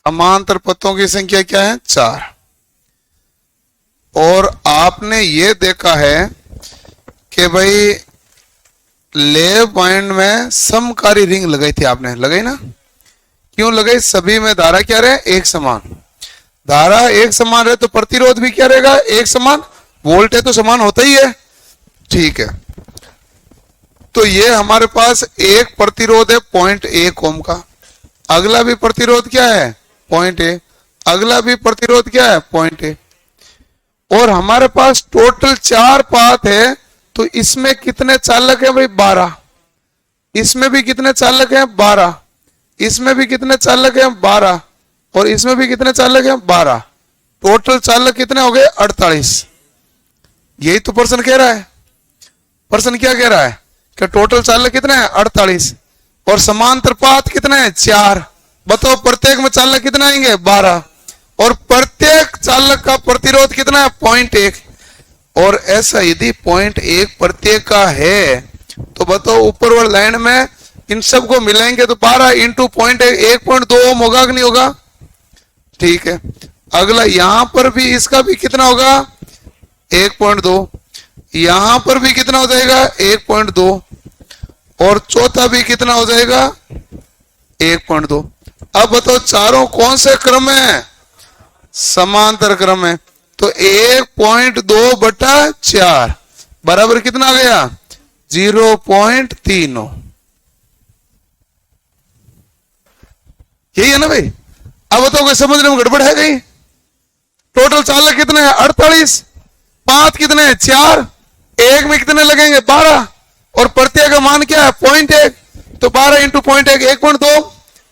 समांतर पथों की संख्या क्या है? 4। और आपने ये देखा है कि भाई लेफ्ट पॉइंट में समकारी रिंग लगाई थी, आपने लगाई ना? क्यों लगाई? सभी में धारा क्या रहे? एक समान। धारा एक समान रहे तो प्रतिरोध भी क्या रहेगा? एक समान। वोल्टेज तो समान होता ही है, ठीक है। तो ये हमारे पास एक प्रतिरोध है 0.1 ओम का, अगला भी प्रतिरोध क्या है? 0.1, अगला भी प्रतिरोध क्या है? 0.1। और हमारे पास टोटल 4 पाथ है, तो इसमें कितने चालक है भाई? 12। इसमें भी कितने चालक हैं? 12। इसमें भी कितने चालक हैं? 12। और इसमें भी कितने चालक हैं? 12। टोटल चालक कितने हो गए? 48। यही तो प्रश्न कह रहा है। प्रश्न क्या कह रहा है कि टोटल चालक कितने हैं? 48। और समांतर पाथ कितने हैं? 4। बताओ प्रत्येक में चालक कितने आएंगे? 12। और प्रत्येक चालक का प्रतिरोध कितना है? 0.1। और ऐसा यदि 0.1 प्रत्येक का है तो बताओ ऊपर वाली लाइन में इन सबको मिलाएंगे तो 12 इंटू 0.1 1.2 ओम होगा कि नहीं होगा? ठीक है। अगला यहां पर भी इसका भी कितना होगा? 1.2। यहां पर भी कितना हो जाएगा? 1.2। और चौथा भी कितना हो जाएगा? 1.2। अब बताओ चारों कौन से क्रम में? समांतर क्रम है। तो 1.2 बटा 4 बराबर कितना आ गया? 0.3। यही है ना भाई? अब बताओ कोई समझने में गड़बड़ है कहीं? टोटल चालक कितने हैं? 48। पाथ कितने हैं? 4। एक में कितने लगेंगे? 12। और प्रत्येक का मान क्या है? 0.1। तो 12 इंटू 0.1 1.2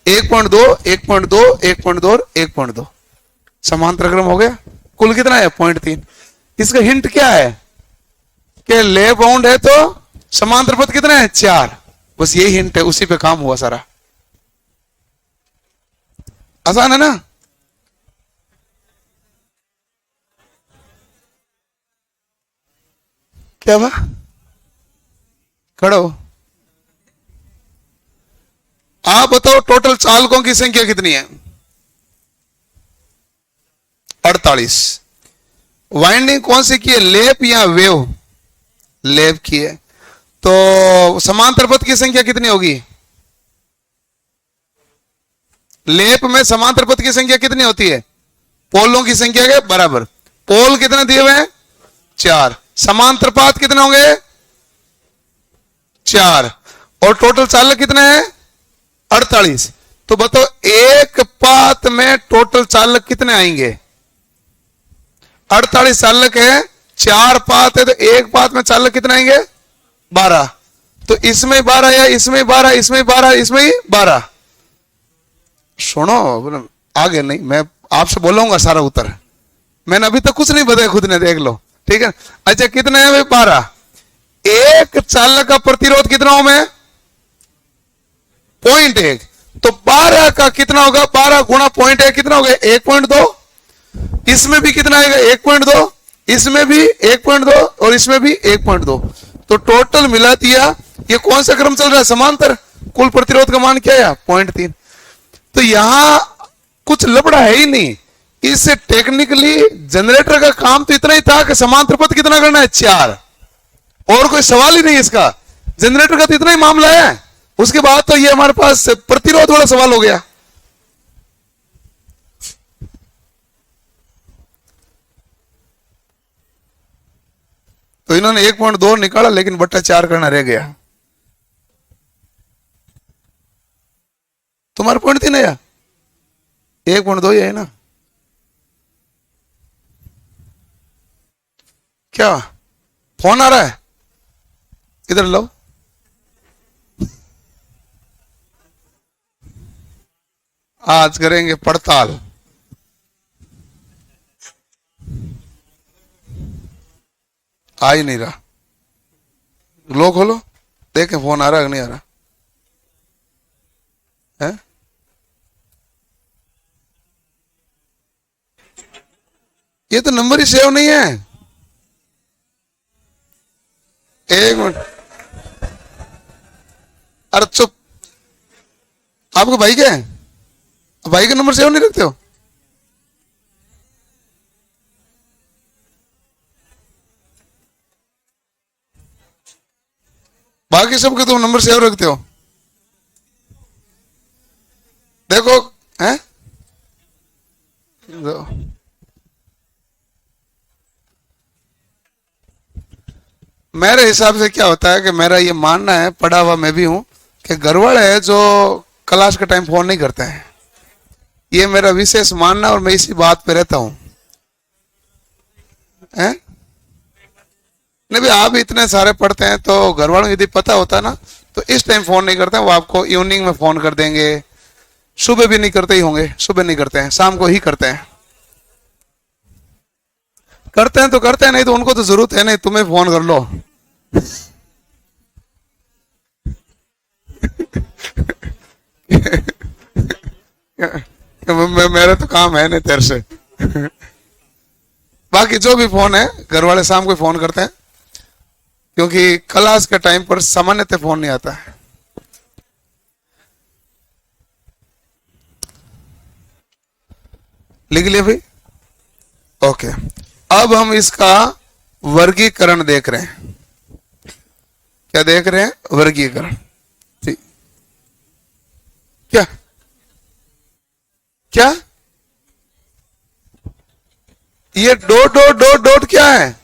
1.2 1.2 1.2 और 1.2 समांतर क्रम हो गया। कुल कितना है? 0.3। इसका हिंट क्या है कि लेफ्ट बाउंड है तो समांतर पथ कितने हैं? 4। बस यही हिंट है, उसी पे काम हुआ सारा। आसान है ना? क्या हुआ? खड़ो। आप बताओ टोटल चालकों की संख्या कितनी है? 48। वाइंडिंग कौन सी की है? लेप या वेव? लेप की है। तो समांतर पथ की संख्या कितनी होगी? लेप में समांतर पथ की संख्या कितनी होती है? पोलों की संख्या के बराबर। पोल कितने दिए हुए हैं? 4। समांतर पाथ कितने होंगे? 4। और टोटल चालक कितने हैं? 48। तो बताओ एक पाथ में टोटल चालक कितने आएंगे? 48 चालक है, 4 पाथ है, तो एक पाथ में चालक कितने आएंगे? 12। तो इसमें 12 या इसमें 12, इसमें 12, इसमें ही 12। सुनो, आगे नहीं, मैं आपसे बोलूंगा सारा उत्तर। मैंने अभी तक कुछ नहीं बताया, खुद ने देख लो, ठीक है? अच्छा कितने हैं भाई? 12। एक चालक का प्रतिरोध कितना ओम है? 0.1। तो 12 का कितना होगा? 12 गुणा 0.1 कितना होगा? 1.2। इसमें भी कितना आएगा? 1.2। इसमें भी 1.2 और इसमें भी 1.2। तो टोटल मिला दिया। ये कौन सा क्रम चल रहा है? समांतर। कुल प्रतिरोध का मान क्या है? 0.3। तो यहां कुछ लबड़ा है ही नहीं। इससे टेक्निकली जनरेटर का काम तो इतना ही था कि समांतर पथ कितना करना है? 4। और कोई सवाल ही नहीं इसका। जनरेटर का तो इतना ही मामला है। उसके बाद तो ये हमारे पास प्रतिरोध वाला सवाल हो गया। तो इन्होंने 1.2 निकाला लेकिन बट्टा 4 करना रह गया। तुम्हारा 0.3 है या 1.2 ही है ना? क्या फोन आ रहा है? इधर लो। आज करेंगे पड़ताल। आ ही नहीं रहा। लो खोलो, देखें फोन आ रहा है कि नहीं आ रहा है? ये तो नंबर ही सेव नहीं है। एक मिनट, अरे चुप। आपको भाई क्या है? भाई का नंबर सेव नहीं रखते हो? बाकी सबके तुम नंबर सेव रखते हो? देखो, हैं? मेरे हिसाब से क्या होता है कि मेरा ये मानना है, पढ़ा हुआ मैं भी हूं, कि घर वाले है जो क्लास के टाइम फोन नहीं करते हैं। ये मेरा विशेष मानना और मैं इसी बात पे रहता हूं। हैं? नहीं भाई, आप इतने सारे पढ़ते हैं तो घर वालों को यदि पता होता ना तो इस टाइम फोन नहीं करते हैं, वो आपको इवनिंग में फोन कर देंगे। सुबह भी नहीं करते ही होंगे, सुबह नहीं करते हैं, शाम को ही करते हैं। करते हैं तो करते हैं, नहीं तो उनको तो जरूरत है नहीं, तुम्हें फोन कर लो। मेरा तो काम है नहीं तेरे से। बाकी जो भी फोन है घर वाले शाम को फोन करते हैं, क्योंकि क्लास के टाइम पर सामान्यतः फोन नहीं आता है। लिख लिया भाई? ओके, अब हम इसका वर्गीकरण देख रहे हैं। क्या देख रहे हैं? वर्गीकरण। ठीक, क्या क्या ये डॉट डॉट डॉट डॉट क्या है?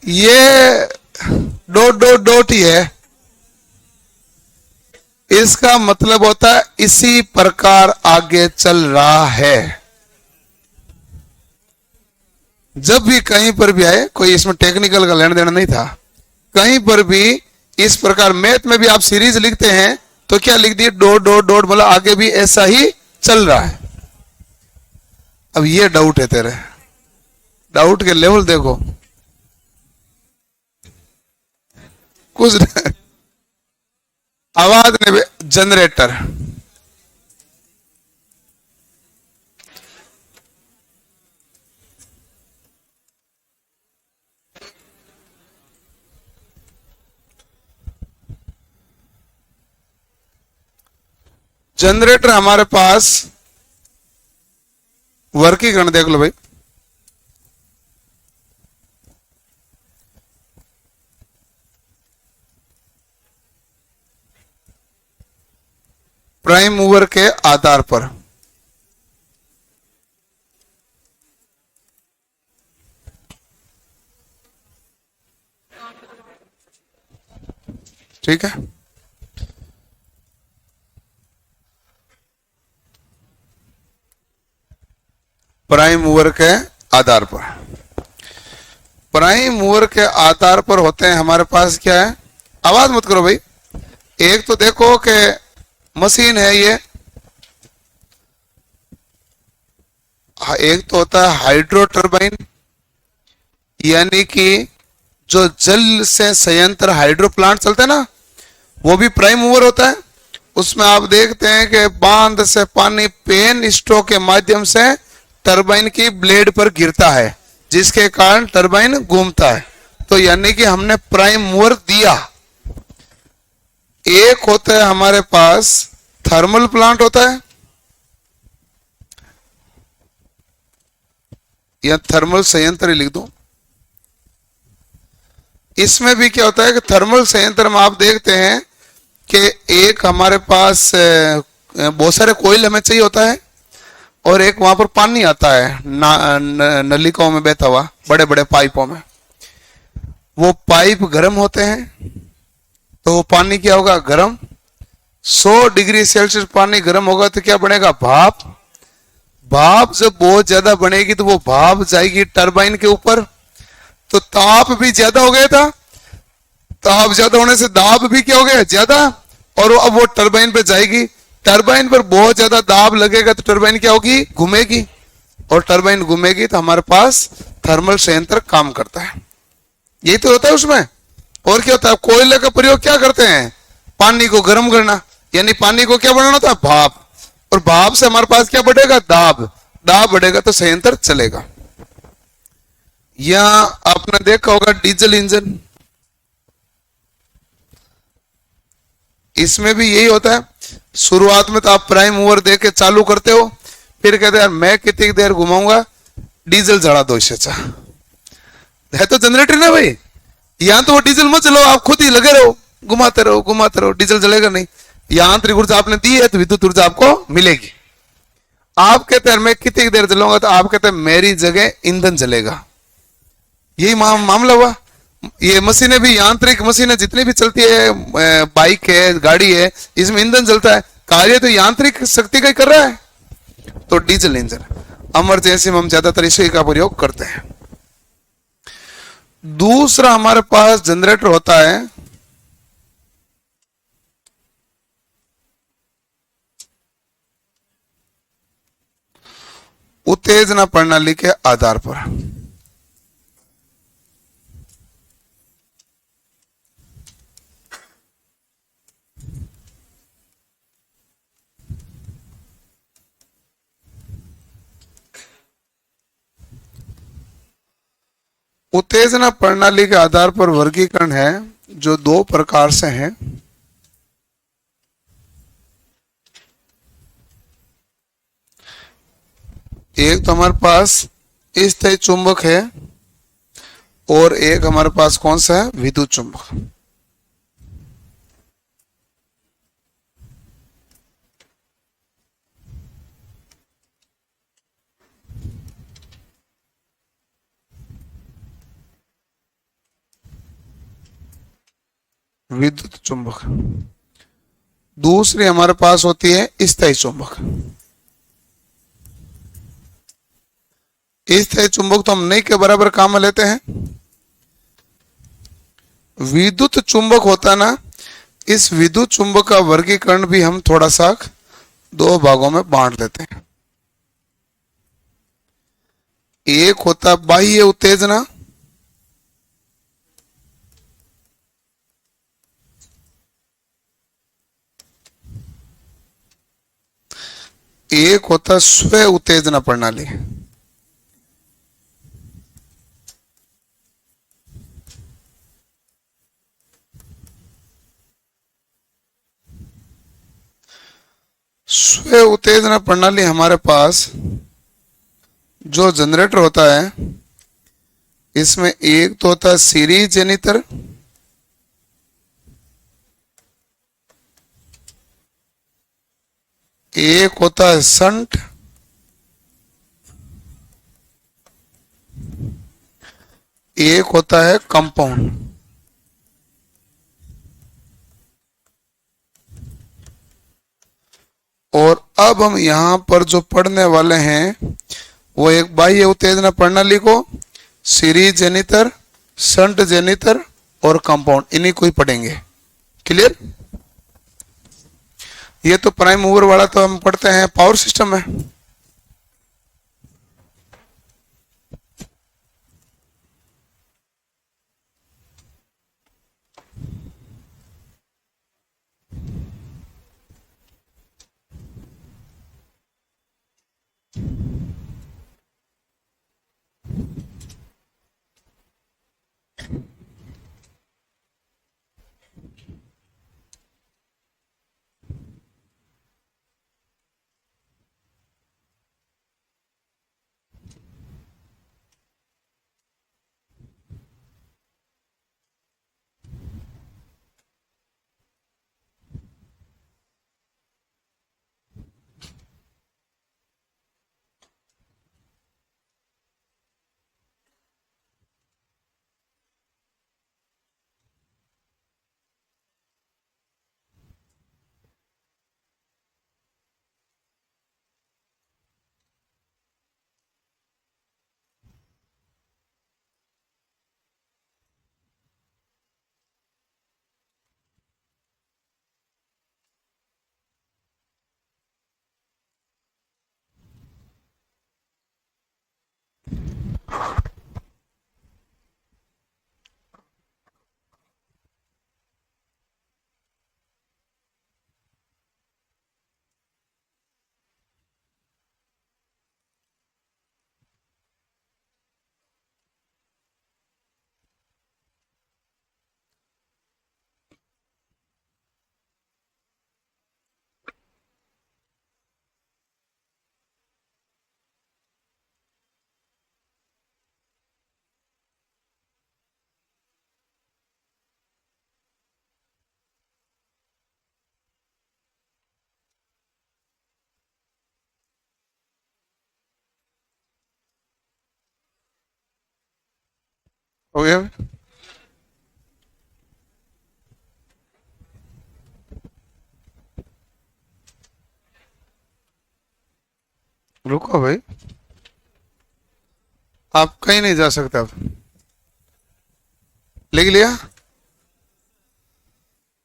ये डॉट डॉट डॉट ही है। इसका मतलब होता है इसी प्रकार आगे चल रहा है। जब भी कहीं पर भी आए, कोई इसमें टेक्निकल का लेना देना नहीं था, कहीं पर भी इस प्रकार मैथ में भी आप सीरीज लिखते हैं तो क्या लिख दिए? डॉट डॉट डॉट, मतलब आगे भी ऐसा ही चल रहा है। अब ये डाउट है तेरे, डाउट के लेवल देखो कुछ। आवाज ने जनरेटर, जनरेटर हमारे पास वर्गीकरण देख लो भाई। प्राइम मूवर के आधार पर ठीक है। प्राइम मूवर के आधार पर, प्राइम मूवर के आधार पर होते हैं हमारे पास क्या है? आवाज मत करो भाई। एक तो देखो कि मशीन है ये, एक तो होता है हाइड्रो टर्बाइन, यानी कि जो जल से संयंत्र हाइड्रो प्लांट चलते हैं ना, वो भी प्राइम मूवर होता है। उसमें आप देखते हैं कि बांध से पानी पेन स्ट्रोक के माध्यम से टरबाइन की ब्लेड पर गिरता है, जिसके कारण टरबाइन घूमता है। तो यानी कि हमने प्राइम मूवर दिया। एक होता है हमारे पास थर्मल प्लांट होता है, या थर्मल संयंत्र लिख दो। इसमें भी क्या होता है कि थर्मल संयंत्र में आप देखते हैं कि एक हमारे पास बहुत सारे कोयल हमें चाहिए होता है, और एक वहां पर पानी आता है नलिकाओं में बहता हुआ, बड़े बड़े पाइपों में। वो पाइप गर्म होते हैं तो वो पानी क्या होगा? गर्म। 100 डिग्री सेल्सियस पानी गर्म होगा तो क्या बनेगा? भाप। भाप जब बहुत ज्यादा बनेगी तो वो भाप जाएगी टरबाइन के ऊपर, तो ताप भी ज्यादा हो गया था। ताप ज्यादा होने से दाब भी क्या हो गया? ज्यादा। और अब वो टरबाइन पे जाएगी, टरबाइन पर बहुत ज्यादा दाब लगेगा तो टरबाइन क्या होगी? घूमेगी, और टरबाइन घूमेगी तो हमारे पास थर्मल संयंत्र काम करता है। यही तो होता है उसमें। और क्या होता है? कोयले का प्रयोग क्या करते हैं? पानी को गर्म करना, यानी पानी को क्या बनाना था? भाप। और भाप से हमारे पास क्या बढ़ेगा? दाब। दाब बढ़ेगा तो संयंत्र चलेगा। या आपने देखा होगा डीजल इंजन, इसमें भी यही होता है। शुरुआत में तो आप प्राइम मूवर दे के चालू करते हो, फिर कहते हैं यार मैं कितनी देर घुमाऊंगा, डीजल जला दो इससे अच्छा। है तो जनरेटर ना भाई, यहां तो वो डीजल मत चलो, आप खुद ही लगे रहो, घुमाते रहो, डीजल जलेगा नहीं। यहां आंतरिक ऊर्जा आपने दी है तो विद्युत ऊर्जा आपको मिलेगी। आप कहते हैं मैं कितनी देर चलाऊंगा, तो आप कहते हैं मेरी जगह ईंधन जलेगा। यही मामला हुआ। ये मशीनें भी, यांत्रिक मशीनें जितनी भी चलती है, बाइक है, गाड़ी है, इसमें ईंधन जलता है, कार्य तो यांत्रिक शक्ति का ही कर रहा है। तो डीजल इंजन इमरजेंसी में हम ज्यादातर इसी का प्रयोग करते हैं। दूसरा हमारे पास जनरेटर होता है उत्तेजना प्रणाली के आधार पर। उत्तेजना प्रणाली के आधार पर वर्गीकरण है जो दो प्रकार से हैं। एक तो हमारे पास स्थायी चुंबक है और एक हमारे पास कौन सा है, विद्युत चुंबक। विद्युत चुंबक। दूसरी हमारे पास होती है स्थायी चुंबक। स्थायी चुंबक तो हम नहीं के बराबर काम में लेते हैं। विद्युत चुंबक होता ना, इस विद्युत चुंबक का वर्गीकरण भी हम थोड़ा सा दो भागों में बांट देते हैं। एक होता बाह्य उत्तेजना, एक होता स्व उत्तेजना प्रणाली। स्व उत्तेजना प्रणाली हमारे पास जो जनरेटर होता है, इसमें एक तो होता है सीरीज जेनिटर, एक होता है संट, एक होता है कंपाउंड। और अब हम यहां पर जो पढ़ने वाले हैं वो एक बाह्य उत्तेजना प्रणाली को सीरीज जेनिटर, संट जेनिटर और कंपाउंड, इन्हीं को ही पढ़ेंगे। क्लियर? ये तो प्राइम मूवर वाला तो हम पढ़ते हैं पावर सिस्टम में। हो गया? रुको भाई, आप कहीं नहीं जा सकते। अब लिख लिया?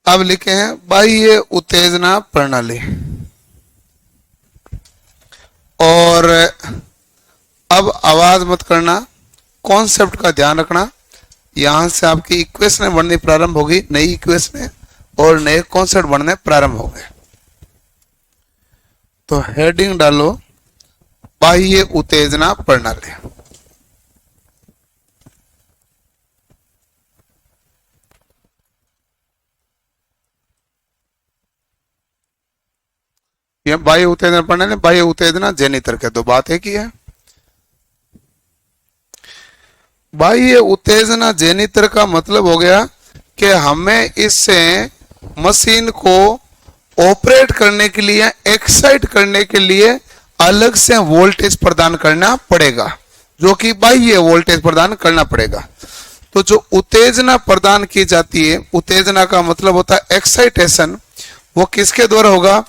अब लिखे हैं बाह्य उत्तेजना प्रणाली। और अब आवाज मत करना, कॉन्सेप्ट का ध्यान रखना। यहां से आपकी इक्वेशन बननी प्रारंभ होगी, नई इक्वेशन और नए कॉन्सेप्ट बनने प्रारंभ हो गए। तो हेडिंग डालो बाह्य उत्तेजना प्रणाली। यह बाह्य उत्तेजना प्रणाली, बाह्य उत्तेजना जेनितर के दो बात एक ही है। बाह्य उत्तेजना जेनितर का मतलब हो गया कि हमें इससे मशीन को ऑपरेट करने के लिए, एक्साइट करने के लिए अलग से वोल्टेज प्रदान करना पड़ेगा, जो कि बाह्य वोल्टेज प्रदान करना पड़ेगा। तो जो उत्तेजना प्रदान की जाती है, उत्तेजना का मतलब होता है एक्साइटेशन, वो किसके द्वारा होगा?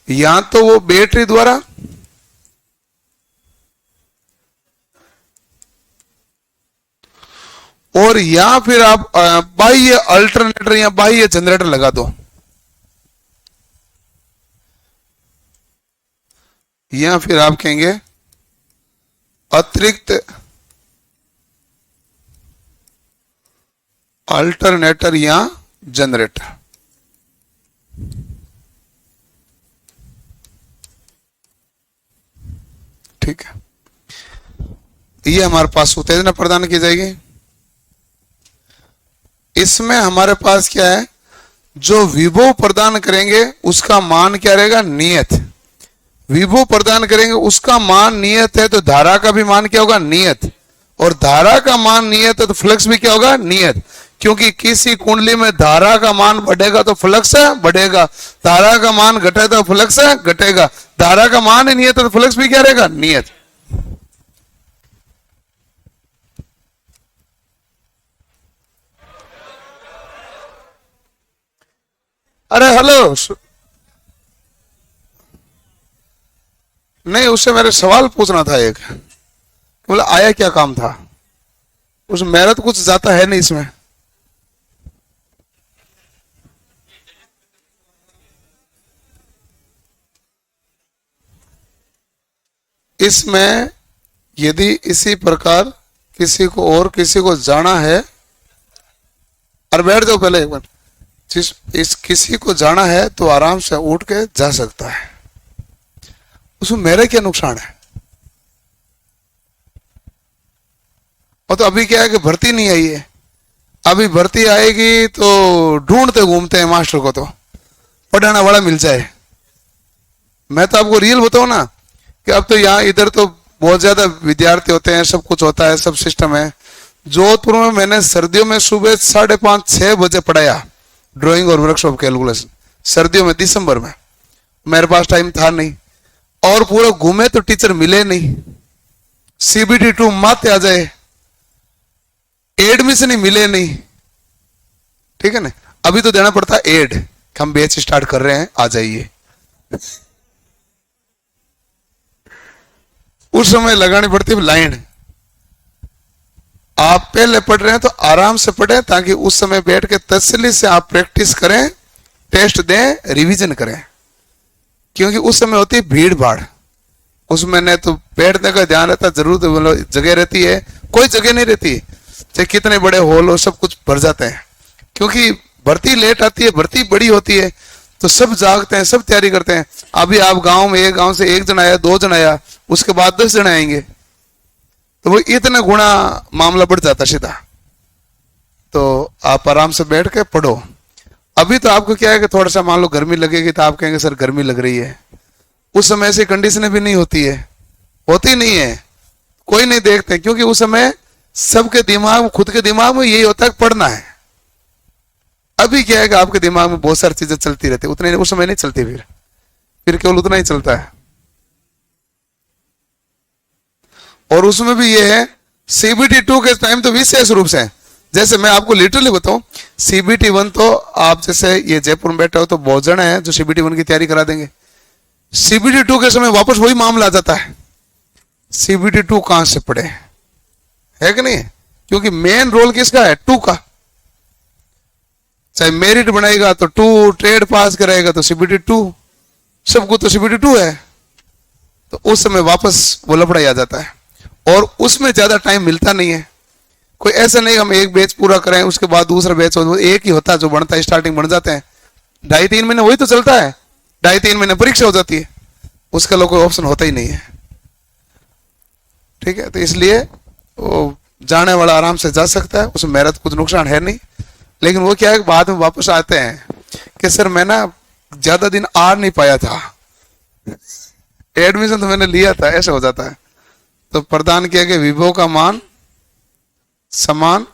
या तो वो बैटरी द्वारा, और या फिर आप बाह्य अल्टरनेटर या बाह्य जनरेटर लगा दो, या फिर आप कहेंगे अतिरिक्त अल्टरनेटर या जनरेटर। ठीक है, ये हमारे पास उत्तेजना प्रदान की जाएगी। इसमें हमारे पास क्या है? जो विभव प्रदान करेंगे उसका मान क्या रहेगा? नियत। विभव प्रदान करेंगे उसका मान नियत है, तो धारा का भी मान क्या होगा? नियत। और धारा का मान नियत है तो फ्लक्स भी क्या होगा? नियत। क्योंकि किसी कुंडली में धारा का मान बढ़ेगा तो फ्लक्स बढ़ेगा, धारा का मान घटेगा तो फ्लक्स घटेगा। धारा का मान ही नियत है तो फ्लक्स भी क्या रहेगा? नियत। अरे हेलो, नहीं, उससे मेरे सवाल पूछना था एक, मतलब आया क्या काम था? उस मेरा तो कुछ जाता है नहीं इसमें। इसमें यदि इसी प्रकार किसी को और किसी को जाना है, और बैठ जाओ पहले एक बार, जिस इस किसी को जाना है तो आराम से उठ के जा सकता है, उसमें मेरा क्या नुकसान है? और तो अभी क्या है कि भर्ती नहीं आई है, अभी भर्ती आएगी तो ढूंढते घूमते हैं मास्टर को, तो पढ़ाना वाला मिल जाए। मैं तो आपको रियल बताऊं ना कि अब तो यहाँ इधर तो बहुत ज्यादा विद्यार्थी होते हैं, सब कुछ होता है, सब सिस्टम है। जोधपुर में मैंने सर्दियों में सुबह 5:30-6 बजे पढ़ाया ड्राइंग और वर्कशॉप कैलकुलेशन, सर्दियों में, दिसंबर में। मेरे पास टाइम था नहीं, और पूरा घूमे तो टीचर मिले नहीं, CBT 2 माते आ जाए, एडमिशन ही मिले नहीं। ठीक है ना? अभी तो देना पड़ता एड, हम बैच स्टार्ट कर रहे हैं, आ जाइए। उस समय लगानी पड़ती है लाइन। आप पहले पढ़ रहे हैं तो आराम से पढ़ें, ताकि उस समय बैठ के तसल्ली से आप प्रैक्टिस करें, टेस्ट दें, रिवीजन करें। क्योंकि उस समय होती है भीड़ भाड़, उसमें न तो बैठने का ध्यान रहता, जरूर जगह रहती है, कोई जगह नहीं रहती, चाहे कितने बड़े हॉल हो, सब कुछ भर जाते हैं। क्योंकि भर्ती लेट आती है, भर्ती बड़ी होती है, तो सब जागते हैं, सब तैयारी करते हैं। अभी आप गांव में, एक गांव से 1 जन आया, 2 जन आया, उसके बाद 10 जन आएंगे, तो वो इतना गुना मामला बढ़ जाता सीधा। तो आप आराम से बैठ के पढ़ो। अभी तो आपको क्या है कि थोड़ा सा मान लो गर्मी लगेगी तो आप कहेंगे सर गर्मी लग रही है, उस समय ऐसी कंडीशनें भी नहीं होती है, होती नहीं है, कोई नहीं देखते, क्योंकि उस समय सबके दिमाग, खुद के दिमाग में यही होता है कि पढ़ना है। अभी क्या है कि आपके दिमाग में बहुत सारी चीजें चलती रहती है, उतने उस समय नहीं चलती, फिर केवल उतना ही चलता है। और उसमें भी ये है CBT 2 के टाइम तो विशेष रूप से जैसे मैं आपको लिटरली बताऊं, सीबीटी वन तो आप जैसे ये जयपुर में बैठे हो तो बहुत जने हैं जो सीबीटी वन की तैयारी करा देंगे। सीबीटी टू के समय वापस वही मामला आ जाता है, सीबीटी टू कहां से पढ़े, है कि नहीं? क्योंकि मेन रोल किसका है? टू का। चाहे मेरिट बनाएगा तो टू, ट्रेड पास करेगा तो सीबीटी टू, सबको तो सीबीटी टू है। तो उस समय वापस वो लफड़ा आ जाता है और उसमें ज्यादा टाइम मिलता नहीं है। कोई ऐसा नहीं हम एक बैच पूरा करें उसके बाद दूसरा बैच हो, एक ही होता है जो बनता है, स्टार्टिंग बन जाते हैं, 2.5-3 महीने वही तो चलता है, 2.5-3 महीने परीक्षा हो जाती है, उसका लोग कोई ऑप्शन होता ही नहीं है। ठीक है, तो इसलिए वो जाने वाला आराम से जा सकता है, उसमें मेरा तो कुछ नुकसान है नहीं। लेकिन वो क्या है, बाद में वापस आते हैं कि सर मैं ना ज्यादा दिन आ नहीं पाया था, एडमिशन तो मैंने लिया था, ऐसा हो जाता है। तो प्रदान किया कि विभव का मान समान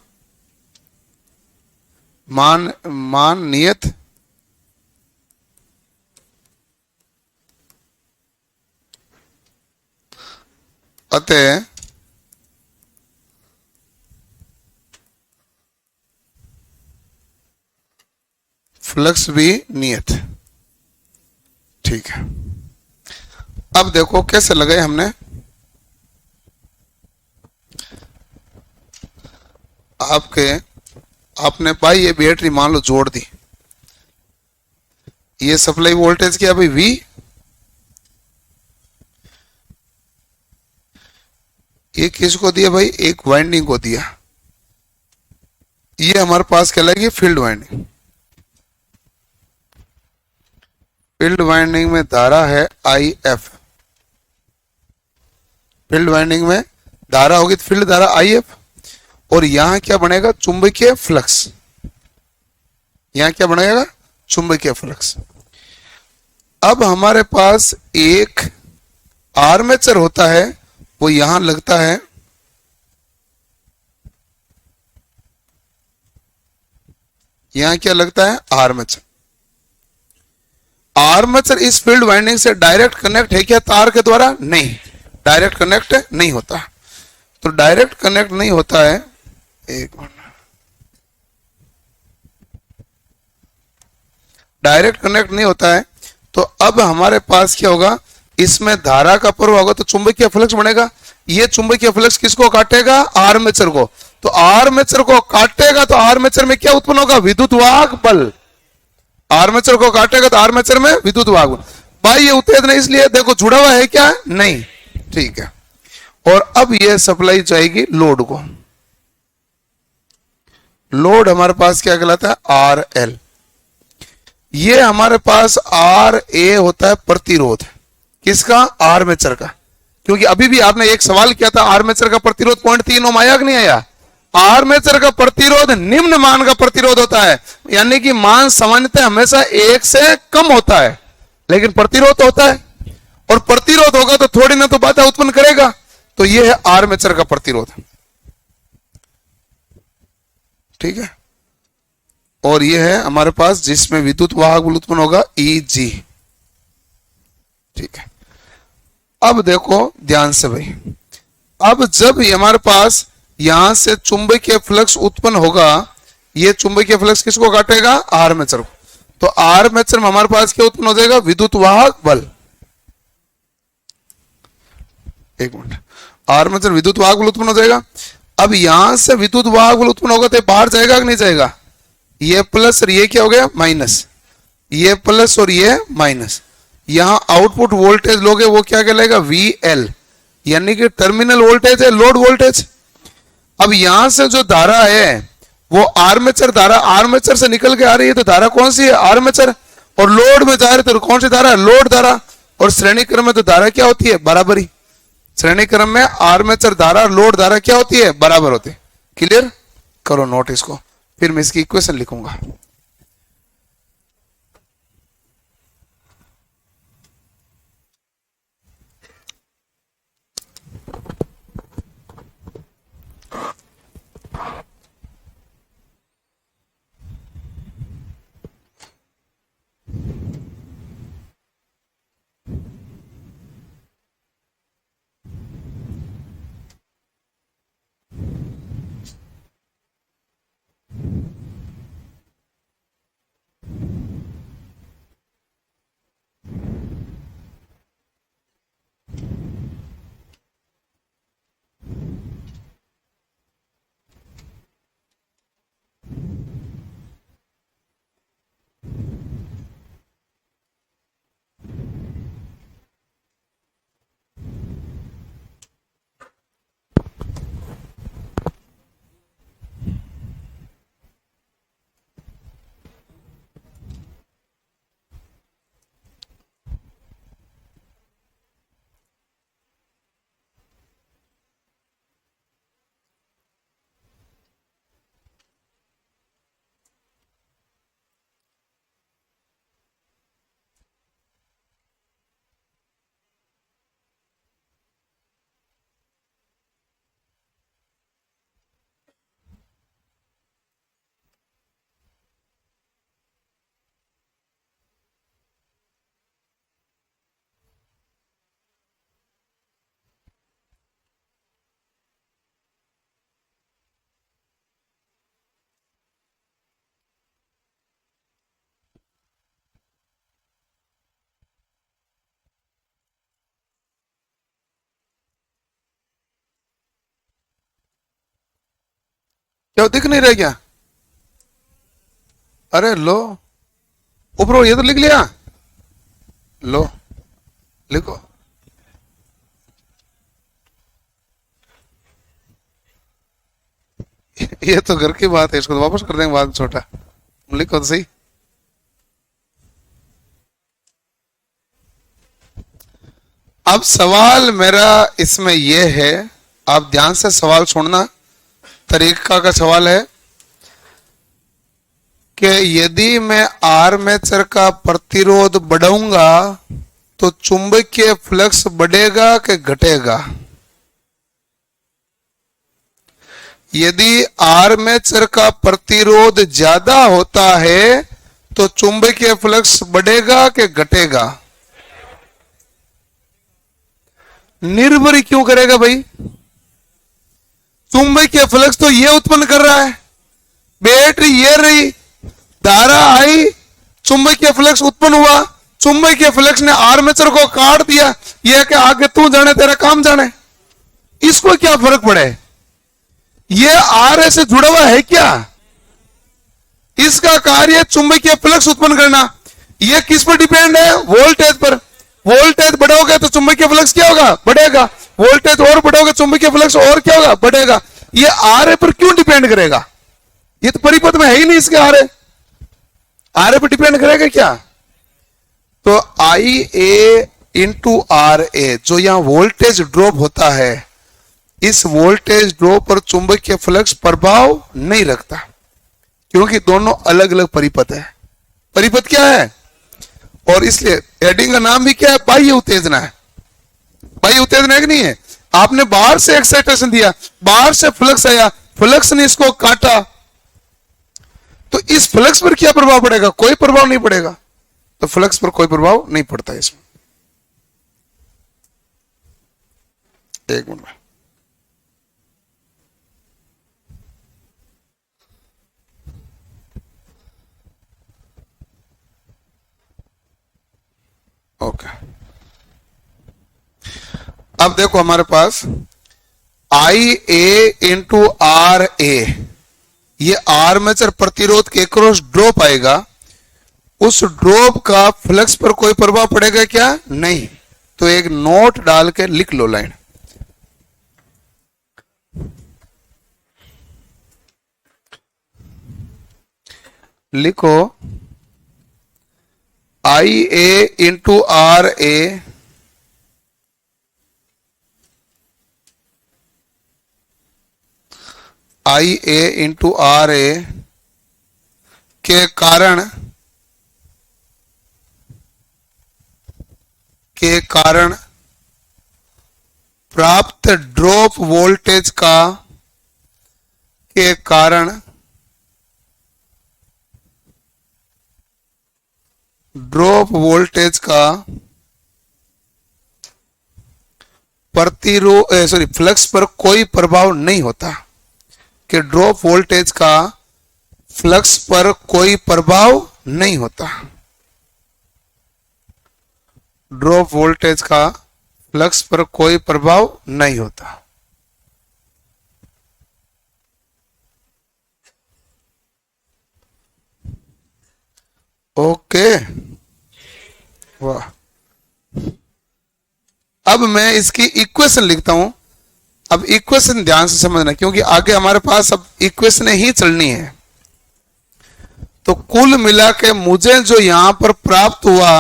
मान नियत अतः फ्लक्स भी नियत। ठीक है, अब देखो कैसे लगाए हमने। आपने भाई ये बैटरी मान लो जोड़ दी, ये सप्लाई वोल्टेज क्या भाई V, ये किसको दिया भाई? एक वाइंडिंग को दिया, ये हमारे पास कहलाएगी फील्ड वाइंडिंग। फील्ड वाइंडिंग में धारा है IF, फील्ड वाइंडिंग में धारा होगी तो फील्ड धारा IF, और यहां क्या बनेगा? चुंबकीय फ्लक्स। यहां क्या बनेगा? चुंबकीय फ्लक्स। अब हमारे पास एक आर्मेचर होता है, वो यहां लगता है, यहां क्या लगता है? आर्मेचर। आर्मेचर इस फील्ड वाइंडिंग से डायरेक्ट कनेक्ट है क्या तार के द्वारा? नहीं, डायरेक्ट कनेक्ट नहीं होता। तो डायरेक्ट कनेक्ट नहीं होता है, एक मिनट, डायरेक्ट कनेक्ट नहीं होता है, तो अब हमारे पास क्या होगा? इसमें धारा का प्रवाह होगा तो चुंबकीय फ्लक्स बनेगा। ये चुंबकीय फ्लक्स किसको काटेगा? आर्मेचर को। तो आर्मेचर को काटेगा तो आर्मेचर में क्या उत्पन्न होगा? विद्युत वाहक बल। आर्मेचर को काटेगा तो आर्मेचर में विद्युत वाहक बल। भाई ये उत्तेजना इसलिए देखो जुड़ा हुआ है क्या? नहीं। ठीक है, और अब ये सप्लाई जाएगी लोड को। लोड हमारे पास क्या कहलाता है? RL। ये हमारे पास RA होता है प्रतिरोध, किसका? आर्मेचर का। क्योंकि अभी भी आपने एक सवाल किया था, आर्मेचर का प्रतिरोध 0.3 ओम आया कि नहीं आया? आर्मेचर का प्रतिरोध निम्न मान का प्रतिरोध होता है, यानी कि मान सामान्यतः हमेशा 1 से कम होता है, लेकिन प्रतिरोध होता है, और प्रतिरोध होगा तो थोड़ी ना तो बाधा उत्पन्न करेगा। तो यह है आर्मेचर का प्रतिरोध। ठीक है, और यह है हमारे पास जिसमें विद्युत वाहक बल उत्पन्न होगा EG। ठीक है, अब देखो ध्यान से भाई, अब जब हमारे पास यहां से चुंबकीय फ्लक्स उत्पन्न होगा, ये चुंबकीय फ्लक्स किसको काटेगा? आर्मेचर को। तो आर्मेचर में हमारे पास क्या उत्पन्न हो जाएगा? विद्युत वाहक बल। एक मिनट, आर्मेचर विद्युत वाहक बल उत्पन्न हो जाएगा। अब यहां से विद्युत वाहक बल उत्पन्न होगा तो बाहर जाएगा कि नहीं जाएगा? ये प्लस और ये क्या हो गया? माइनस। ये प्लस और ये माइनस। यहां आउटपुट वोल्टेज लोगे वो क्या कहलाएगा? VL, यानी कि टर्मिनल वोल्टेज है, लोड वोल्टेज। अब यहां से जो धारा है वो आर्मेचर धारा, आर्मेचर से निकल के आ रही है, तो धारा कौन सी है? आर्मेचर। और लोड में जा रही तो कौन सी धारा? लोड धारा। और श्रेणी क्रम में तो धारा क्या होती है? बराबरी। श्रेणी क्रम में आर्मेचर धारा लोड धारा क्या होती है? बराबर होती है। क्लियर करो नोट इसको, फिर मैं इसकी इक्वेशन लिखूंगा। क्या दिख नहीं रहा क्या? अरे लो ऊपर, ये तो लिख लिया, लो लिखो। ये तो घर की बात है, इसको तो वापस कर देंगे बाद, छोटा लिखो तो सही। अब सवाल मेरा इसमें यह है, आप ध्यान से सवाल सुनना, तरीका का सवाल है कि यदि मैं आर्मेचर का प्रतिरोध बढ़ाऊंगा तो चुंबकीय फ्लक्स बढ़ेगा कि घटेगा? यदि आर्मेचर का प्रतिरोध ज्यादा होता है तो चुंबकीय फ्लक्स बढ़ेगा कि घटेगा? निर्भर क्यों करेगा भाई? चुंबकीय फ्लक्स तो ये उत्पन्न कर रहा है, बैटरी ये रही, धारा आई, चुंबकीय फ्लक्स उत्पन्न हुआ, चुंबकीय फ्लक्स ने आर्मेचर को काट दिया, यह कि आगे तू जाने तेरा काम जाने, इसको क्या फर्क पड़े? ये आर से जुड़ा हुआ है क्या? इसका कार्य चुंबकीय फ्लक्स उत्पन्न करना। यह किस पर डिपेंड है? वोल्टेज पर। वोल्टेज बढ़ाओगे तो चुंबकीय फ्लक्स क्या होगा? बढ़ेगा। वोल्टेज और बढ़ाओगे चुंबकीय फ्लक्स और क्या होगा? बढ़ेगा। ये आर पर क्यों डिपेंड करेगा? ये तो परिपथ में है ही नहीं इसके आर पर डिपेंड करेगा क्या? तो आई ए इंटू आर ए, जो यहां वोल्टेज ड्रॉप होता है, इस वोल्टेज ड्रॉप पर चुंबकीय फ्लक्स प्रभाव नहीं रखता, क्योंकि दोनों अलग अलग परिपथ है। परिपथ क्या है? और इसलिए हेडिंग का नाम भी क्या है? बाह्य उत्तेजना है। बाह्य उत्तेजना है कि नहीं है? आपने बाहर से एक्साइटेशन दिया, बाहर से फ्लक्स आया, फ्लक्स ने इसको काटा, तो इस फ्लक्स पर क्या प्रभाव पड़ेगा? कोई प्रभाव नहीं पड़ेगा। तो फ्लक्स पर कोई प्रभाव नहीं पड़ता इसमें। एक मिनट में ओके। अब देखो हमारे पास आई ए इंटू आर ए, ये आर्मेचर प्रतिरोध के क्रॉस ड्रॉप आएगा, उस ड्रॉप का फ्लक्स पर कोई प्रभाव पड़ेगा क्या? नहीं। तो एक नोट डाल के लिख लो लाइन, लिखो I A into R A I A into R A के कारण प्राप्त ड्रॉप वोल्टेज का के कारण ड्रॉप वोल्टेज का फ्लक्स पर कोई प्रभाव नहीं होता, कि ड्रॉप वोल्टेज का फ्लक्स पर कोई प्रभाव नहीं होता। ड्रॉप वोल्टेज का फ्लक्स पर कोई प्रभाव नहीं होता। ओके, वाह। अब मैं इसकी इक्वेशन लिखता हूं। अब इक्वेशन ध्यान से समझना, क्योंकि आगे हमारे पास अब इक्वेशन ही चलनी है। तो कुल मिला के मुझे जो यहां पर प्राप्त हुआ,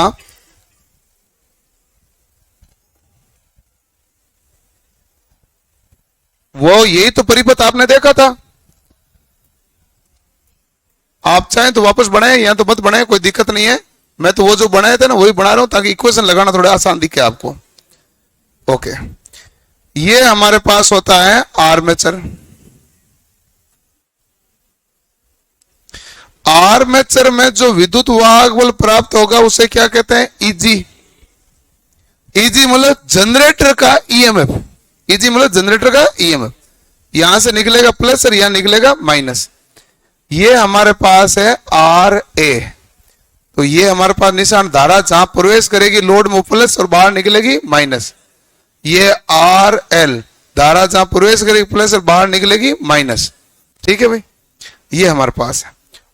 वो यही तो परिपथ आपने देखा था। आप चाहें तो वापस बनाए या तो मत बनाए, कोई दिक्कत नहीं है। मैं तो वो जो बनाए थे ना वही बना रहा हूं, ताकि इक्वेशन लगाना थोड़ा आसान दिखे आपको। ओके, ये हमारे पास होता है आर्मेचर। आर्मेचर में जो विद्युत वाहक बल प्राप्त होगा उसे क्या कहते हैं? ईजी। ईजी मतलब जनरेटर का ईएमएफ। ईजी मतलब जनरेटर का ईएमएफ। यहां से निकलेगा प्लस और यहां निकलेगा माइनस। ये हमारे पास है आर ए। तो ये हमारे पास निशान धारा जहां प्रवेश करेगी लोड में प्लस और बाहर निकलेगी माइनस। ये आर एल, धारा जहां प्रवेश करेगी प्लस और बाहर निकलेगी माइनस। ठीक है भाई। ये हमारे पास है,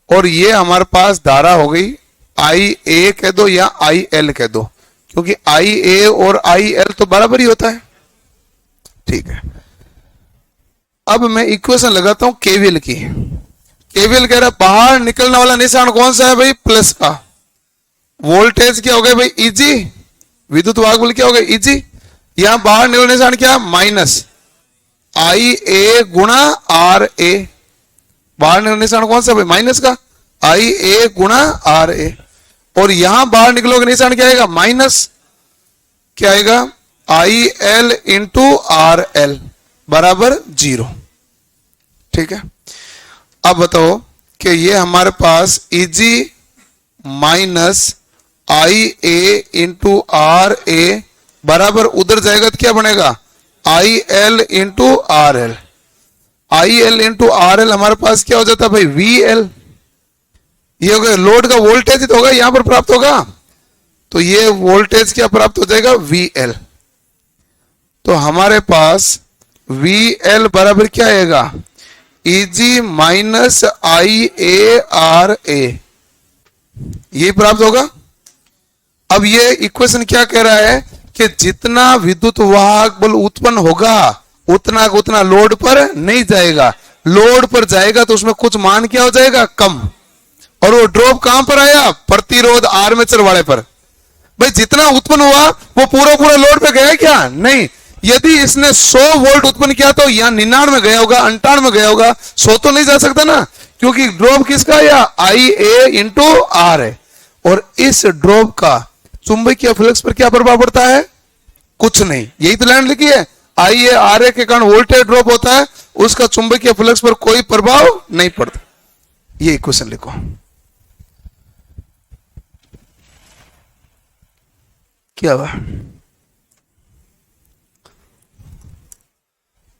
और ये हमारे पास धारा हो गई आई ए कह दो या आई एल कह दो, क्योंकि आई ए और आई एल तो बराबर ही होता है। ठीक है, अब मैं इक्वेशन लगाता हूं केवीएल की। केवीएल कह रहा बाहर निकलने वाला निशान कौन सा है भाई? प्लस का। वोल्टेज क्या हो गया भाई? ईजी। विद्युत वाहक बल क्या हो गया? ईजी। यहां बाहर निकलने निशान क्या? माइनस आई ए गुणा आर ए। बाहर निकलने निशान कौन सा भाई? माइनस का, आई ए गुणा आर ए। और यहां बाहर निकलोगे निशान क्या आएगा? माइनस क्या आएगा? I L into R L बराबर 0। ठीक है, अब बताओ कि ये हमारे पास Eg minus I A into R A बराबर उधर जाएगा तो क्या बनेगा? I L into R L. I L into R L हमारे पास क्या हो जाता भाई? V L. ये हो गया लोड का वोल्टेज तो होगा यहां पर प्राप्त होगा, तो ये वोल्टेज क्या प्राप्त हो जाएगा? V L. तो हमारे पास वी एल बराबर क्या आएगा? Eg minus I A R A, ये प्राप्त होगा। अब ये इक्वेशन क्या कह रहा है कि जितना विद्युत वाहक बल उत्पन्न होगा उतना का उतना लोड पर नहीं जाएगा, लोड पर जाएगा तो उसमें कुछ मान क्या हो जाएगा? कम। और वो ड्रॉप कहां पर आया? प्रतिरोध आर्मेचर वाले पर। भाई जितना उत्पन्न हुआ वो पूरा पूरा लोड पे गया क्या? नहीं। यदि इसने 100 वोल्ट उत्पन्न किया तो यहां 99 में गया होगा, 58 में गया होगा, 100 तो नहीं जा सकता ना, क्योंकि ड्रॉप किसका? या आई ए इंटू आर है। और इस ड्रॉप का चुंबकीय फ्लक्स पर क्या प्रभाव पड़ता है? कुछ नहीं। यही तो लाइन लिखी है, आई ए आर ए के कारण वोल्टेज ड्रॉप होता है, उसका चुंबकीय फ्लक्स पर कोई प्रभाव नहीं पड़ता। ये इक्वेशन लिखो। क्या हुआ?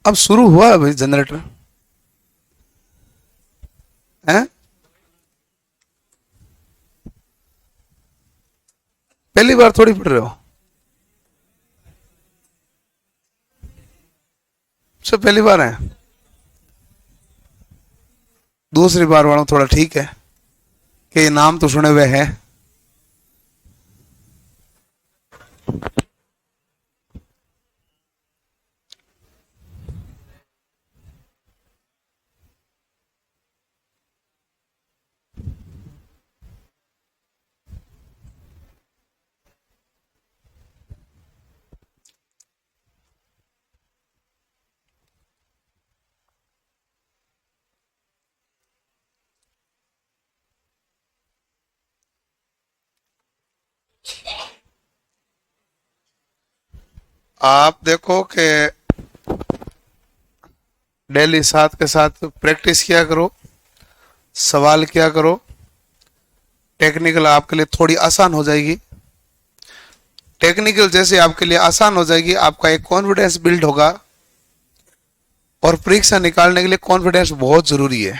अब शुरू हुआ है भाई जनरेटर है? पहली बार थोड़ी पढ़ रहे हो, सब पहली बार है। दूसरी बार वालों थोड़ा ठीक है कि ये नाम तो सुने हुए हैं। आप देखो कि डेली साथ के साथ प्रैक्टिस किया करो, सवाल किया करो, टेक्निकल आपके लिए थोड़ी आसान हो जाएगी। टेक्निकल जैसे आपके लिए आसान हो जाएगी, आपका एक कॉन्फिडेंस बिल्ड होगा। और परीक्षा निकालने के लिए कॉन्फिडेंस बहुत जरूरी है।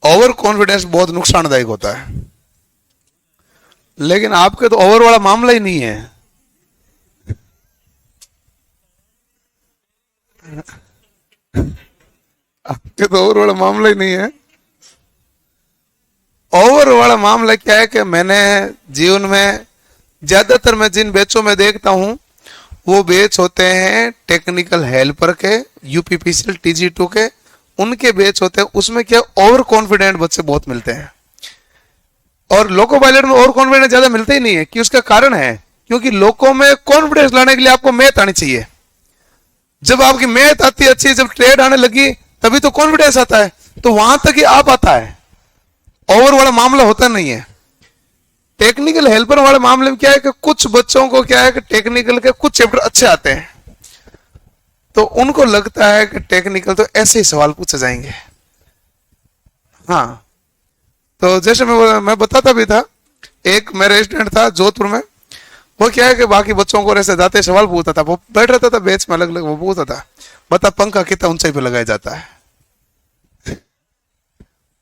ओवर कॉन्फिडेंस बहुत नुकसानदायक होता है, लेकिन आपके तो ओवर वाला मामला ही नहीं है। आपके तो ओवर वाला मामला ही नहीं है। ओवर वाला मामला क्या है कि मैंने जीवन में ज्यादातर मैं जिन बैचों में देखता हूं वो बैच होते हैं टेक्निकल हेल्पर के, यूपीपीसीएल टीजी2 के, उनके बैच होते हैं। उसमें क्या ओवर कॉन्फिडेंट बच्चे बहुत मिलते हैं, और लोको पायलट में ओवर कॉन्फिडेंट ज्यादा मिलते ही नहीं है। कि उसका कारण है क्योंकि लोको में कॉन्फिडेंस लाने के लिए आपको मैथ आनी चाहिए। जब आपकी मैथ आती है अच्छी, जब ट्रेड आने लगी तभी तो कॉन्फिडेंस आता है, तो वहां तक ही आ पाता है। ओवर वाला मामला होता नहीं है। टेक्निकल हेल्पर वाले मामले में क्या है कि कुछ बच्चों को क्या है कि टेक्निकल के कुछ चैप्टर अच्छे आते हैं, तो उनको लगता है कि टेक्निकल तो ऐसे ही सवाल पूछे जाएंगे। हाँ, तो जैसे मैं बताता भी था, एक मेरा स्टूडेंट था जोधपुर में, वो क्या है कि बाकी बच्चों को ऐसे जाते सवाल पूछता था। वो बैठ रहता था बेंच में अलग अलग, वो पूछता था बता पंखा कितना ऊंचाई पे लगाया जाता है,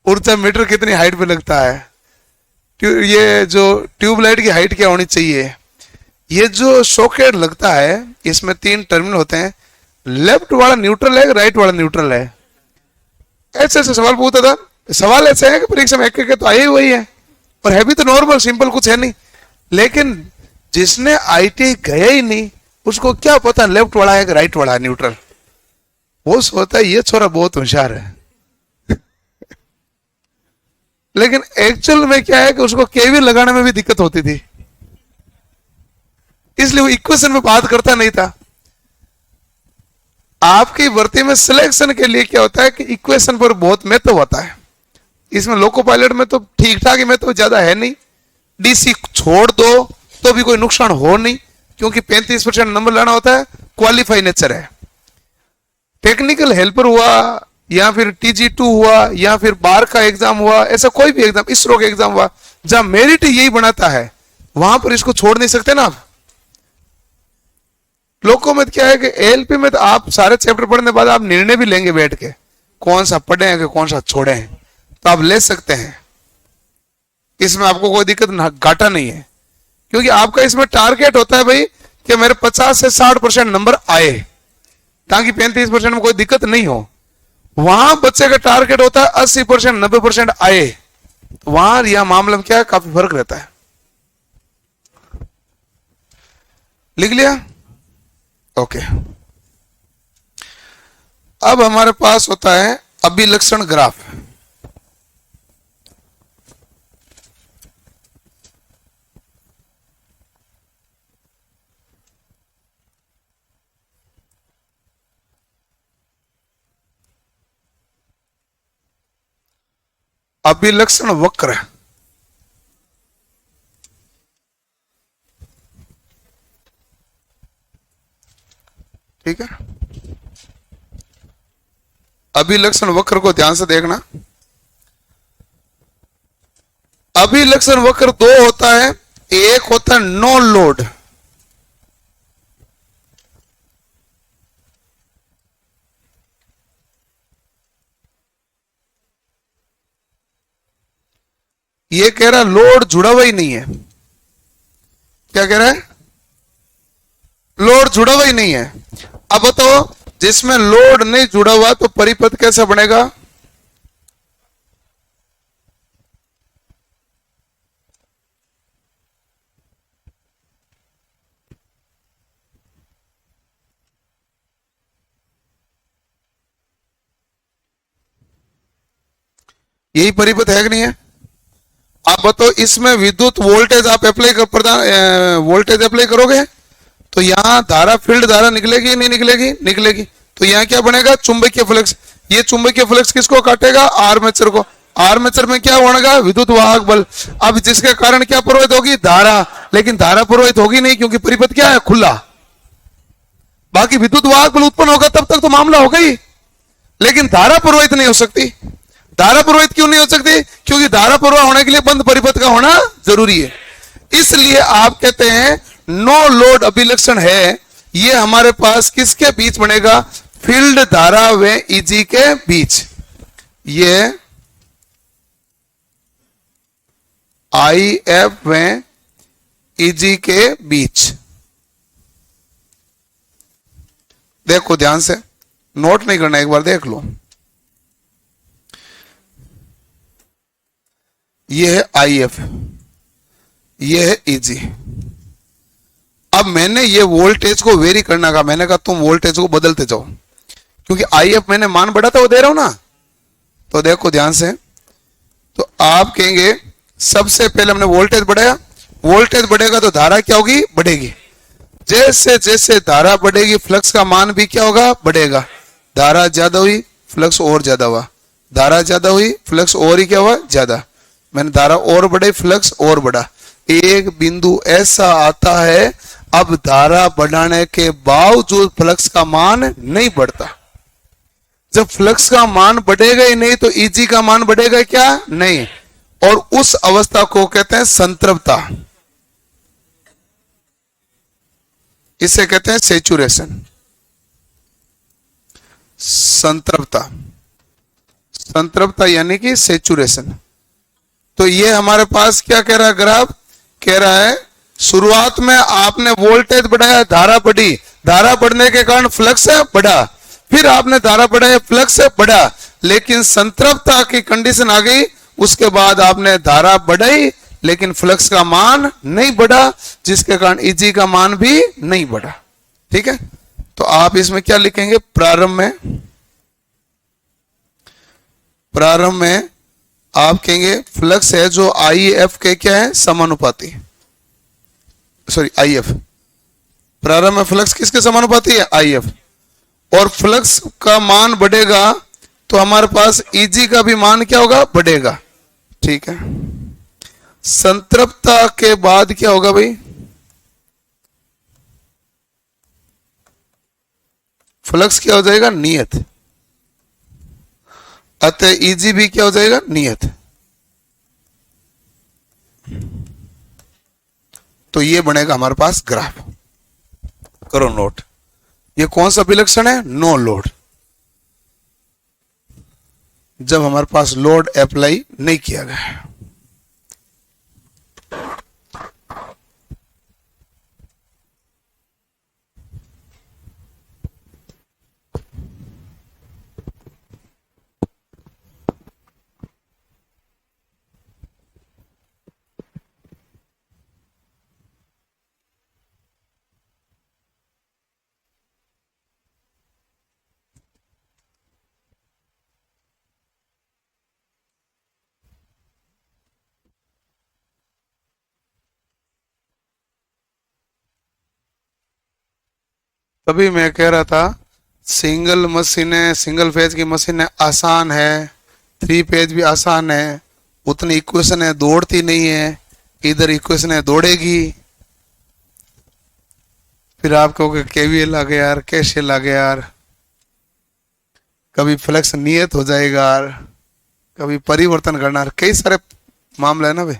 ऊर्जा मीटर कितनी हाइट पे लगता है, ये जो ट्यूबलाइट की हाइट क्या होनी चाहिए, ये जो सॉकेट लगता है इसमें 3 टर्मिनल होते हैं, लेफ्ट वाला न्यूट्रल है, राइट वाला न्यूट्रल है, ऐसे ऐसे सवाल पूछता था। सवाल ऐसे है कि परीक्षा में एक के तो आए ही वही है, और है भी तो नॉर्मल सिंपल, कुछ है नहीं। लेकिन जिसने आईटी गया ही नहीं, उसको क्या पता लेफ्ट वाला है कि राइट वाला है, न्यूट्रल। वो सोचता है ये छोरा बहुत होशियार है। लेकिन एक्चुअल में क्या है कि उसको केवी लगाने में भी दिक्कत होती थी, इसलिए वो इक्वेशन में बात करता नहीं था। आपकी भर्ती में सिलेक्शन के लिए क्या होता है कि इक्वेशन पर बहुत महत्व होता है। इसमें लोको पायलट में तो ठीक ठाक ही महत्व ज्यादा है नहीं, डीसी छोड़ दो तो भी कोई नुकसान हो नहीं, क्योंकि 35% नंबर लाना होता है, क्वालिफाई नेचर है। टेक्निकल हेल्पर हुआ या फिर TG2 हुआ या फिर बार का एग्जाम हुआ, ऐसा कोई भी एग्जाम, इसरो का एग्जाम हुआ, जहां मेरिट यही बनाता है वहां पर इसको छोड़ नहीं सकते ना आप। लोगों में क्या है कि एलपी में तो आप सारे चैप्टर पढ़ने के बाद आप निर्णय भी लेंगे बैठ के, कौन सा पढ़े कि कौन सा छोड़े, तो आप ले सकते हैं। इसमें आपको कोई दिक्कत घाटा नहीं है, क्योंकि आपका इसमें टारगेट होता है भाई कि मेरे 50 से 60% नंबर आए, ताकि 35% में कोई दिक्कत नहीं हो। वहां बच्चे का टारगेट होता है 80% 90% आए, तो वहां यह मामला में क्या है, काफी फर्क रहता है। लिख लिया? ओके। अब हमारे पास होता है अभिलक्षण ग्राफ। अभिलक्षण वक्र, ठीक है। अभिलक्षण वक्र को ध्यान से देखना। अभिलक्षण वक्र दो होता है, एक होता है नो लोड, ये कह रहा है लोड जुड़ा हुआ ही नहीं है। क्या कह रहा है? लोड जुड़ा हुआ ही नहीं है। अब बताओ, जिसमें लोड नहीं जुड़ा हुआ तो परिपथ कैसे बनेगा? यही परिपथ है कि नहीं है? आप बताओ, इसमें विद्युत वोल्टेज आप अप्लाई कर, वोल्टेज अप्लाई करोगे तो यहां धारा, फील्ड धारा निकलेगी नहीं निकलेगी? निकलेगी। तो यहां क्या बनेगा? चुंबकीय फ्लक्स। ये चुंबकीय फ्लक्स किसको काटेगा? आर्मेचर को। आर्मेचर में क्या होगा? विद्युत वाहक बल। अब जिसके कारण क्या प्रवाहित होगी? धारा। लेकिन धारा प्रवाहित होगी नहीं, क्योंकि परिपथ क्या है? खुला। बाकी विद्युत वाहक बल उत्पन्न होगा तब तक तो मामला होगा ही, लेकिन धारा प्रवाहित नहीं हो सकती। धारा प्रवाहित क्यों नहीं हो सकती? क्योंकि धारा प्रवाह होने के लिए बंद परिपथ का होना जरूरी है। इसलिए आप कहते हैं नो लोड अभिलक्षण है, ये हमारे पास किसके बीच बनेगा? फील्ड धारा व ईजी के बीच। ये IF व ईजी के बीच। देखो ध्यान से, नोट नहीं करना, एक बार देख लो। ये है IF, ये है EG। अब मैंने ये वोल्टेज को वेरी करना का, मैंने कहा तुम वोल्टेज को बदलते जाओ, क्योंकि IF मैंने मान बढ़ा था वो दे रहा हूं ना। तो देखो ध्यान से, तो आप कहेंगे सबसे पहले हमने वोल्टेज बढ़ाया, वोल्टेज बढ़ेगा तो धारा क्या होगी? बढ़ेगी। जैसे जैसे धारा बढ़ेगी फ्लक्स का मान भी क्या होगा? बढ़ेगा। धारा ज्यादा हुई, फ्लक्स और ज्यादा हुआ, धारा ज्यादा हुई, फ्लक्स और ही क्या हुआ? ज्यादा। मैंने धारा और बढ़े, फ्लक्स और बढ़ा। एक बिंदु ऐसा आता है, अब धारा बढ़ाने के बावजूद फ्लक्स का मान नहीं बढ़ता। जब फ्लक्स का मान बढ़ेगा ही नहीं तो ईजी का मान बढ़ेगा क्या? नहीं। और उस अवस्था को कहते हैं संतृप्तता। इसे कहते हैं सैचुरेशन। संतृप्तता, संतृप्तता यानी कि सैचुरेशन। तो ये हमारे पास क्या कह रहा है ग्राफ? कह रहा है शुरुआत में आपने वोल्टेज बढ़ाया, धारा बढ़ी, धारा बढ़ने के कारण फ्लक्स बढ़ा, फिर आपने धारा बढ़ाया, फ्लक्स बढ़ा। लेकिन संतृप्तता की कंडीशन आ गई, उसके बाद आपने धारा बढ़ाई लेकिन फ्लक्स का मान नहीं बढ़ा, जिसके कारण Eg का मान भी नहीं बढ़ा। ठीक है, तो आप इसमें क्या लिखेंगे, प्रारंभ में आप कहेंगे फ्लक्स है जो IF के क्या है, समानुपाती, सॉरी IF, प्रारंभ में फ्लक्स किसके समानुपाती है, IF, और फ्लक्स का मान बढ़ेगा तो हमारे पास Eg का भी मान क्या होगा, बढ़ेगा। ठीक है, संतृप्तता के बाद क्या होगा भाई, फ्लक्स क्या हो जाएगा, नियत, अतः Eg भी क्या हो जाएगा, नियत। तो ये बनेगा हमारे पास ग्राफ, करो नोट। ये कौन सा अभिलक्षण है, नो लोड, जब हमारे पास लोड अप्लाई नहीं किया गया है। तभी मैं कह रहा था सिंगल फेज की मशीनें आसान है, 3 फेज भी आसान है, उतनी इक्वेशन है दौड़ती नहीं है, इधर इक्वेशन है दौड़ेगी। फिर आप कहोगे केवीएल आ गया यार, कैसे लागे यार, कभी फ्लक्स नियत हो जाएगा यार, कभी परिवर्तन करना, कई सारे मामले है ना भाई।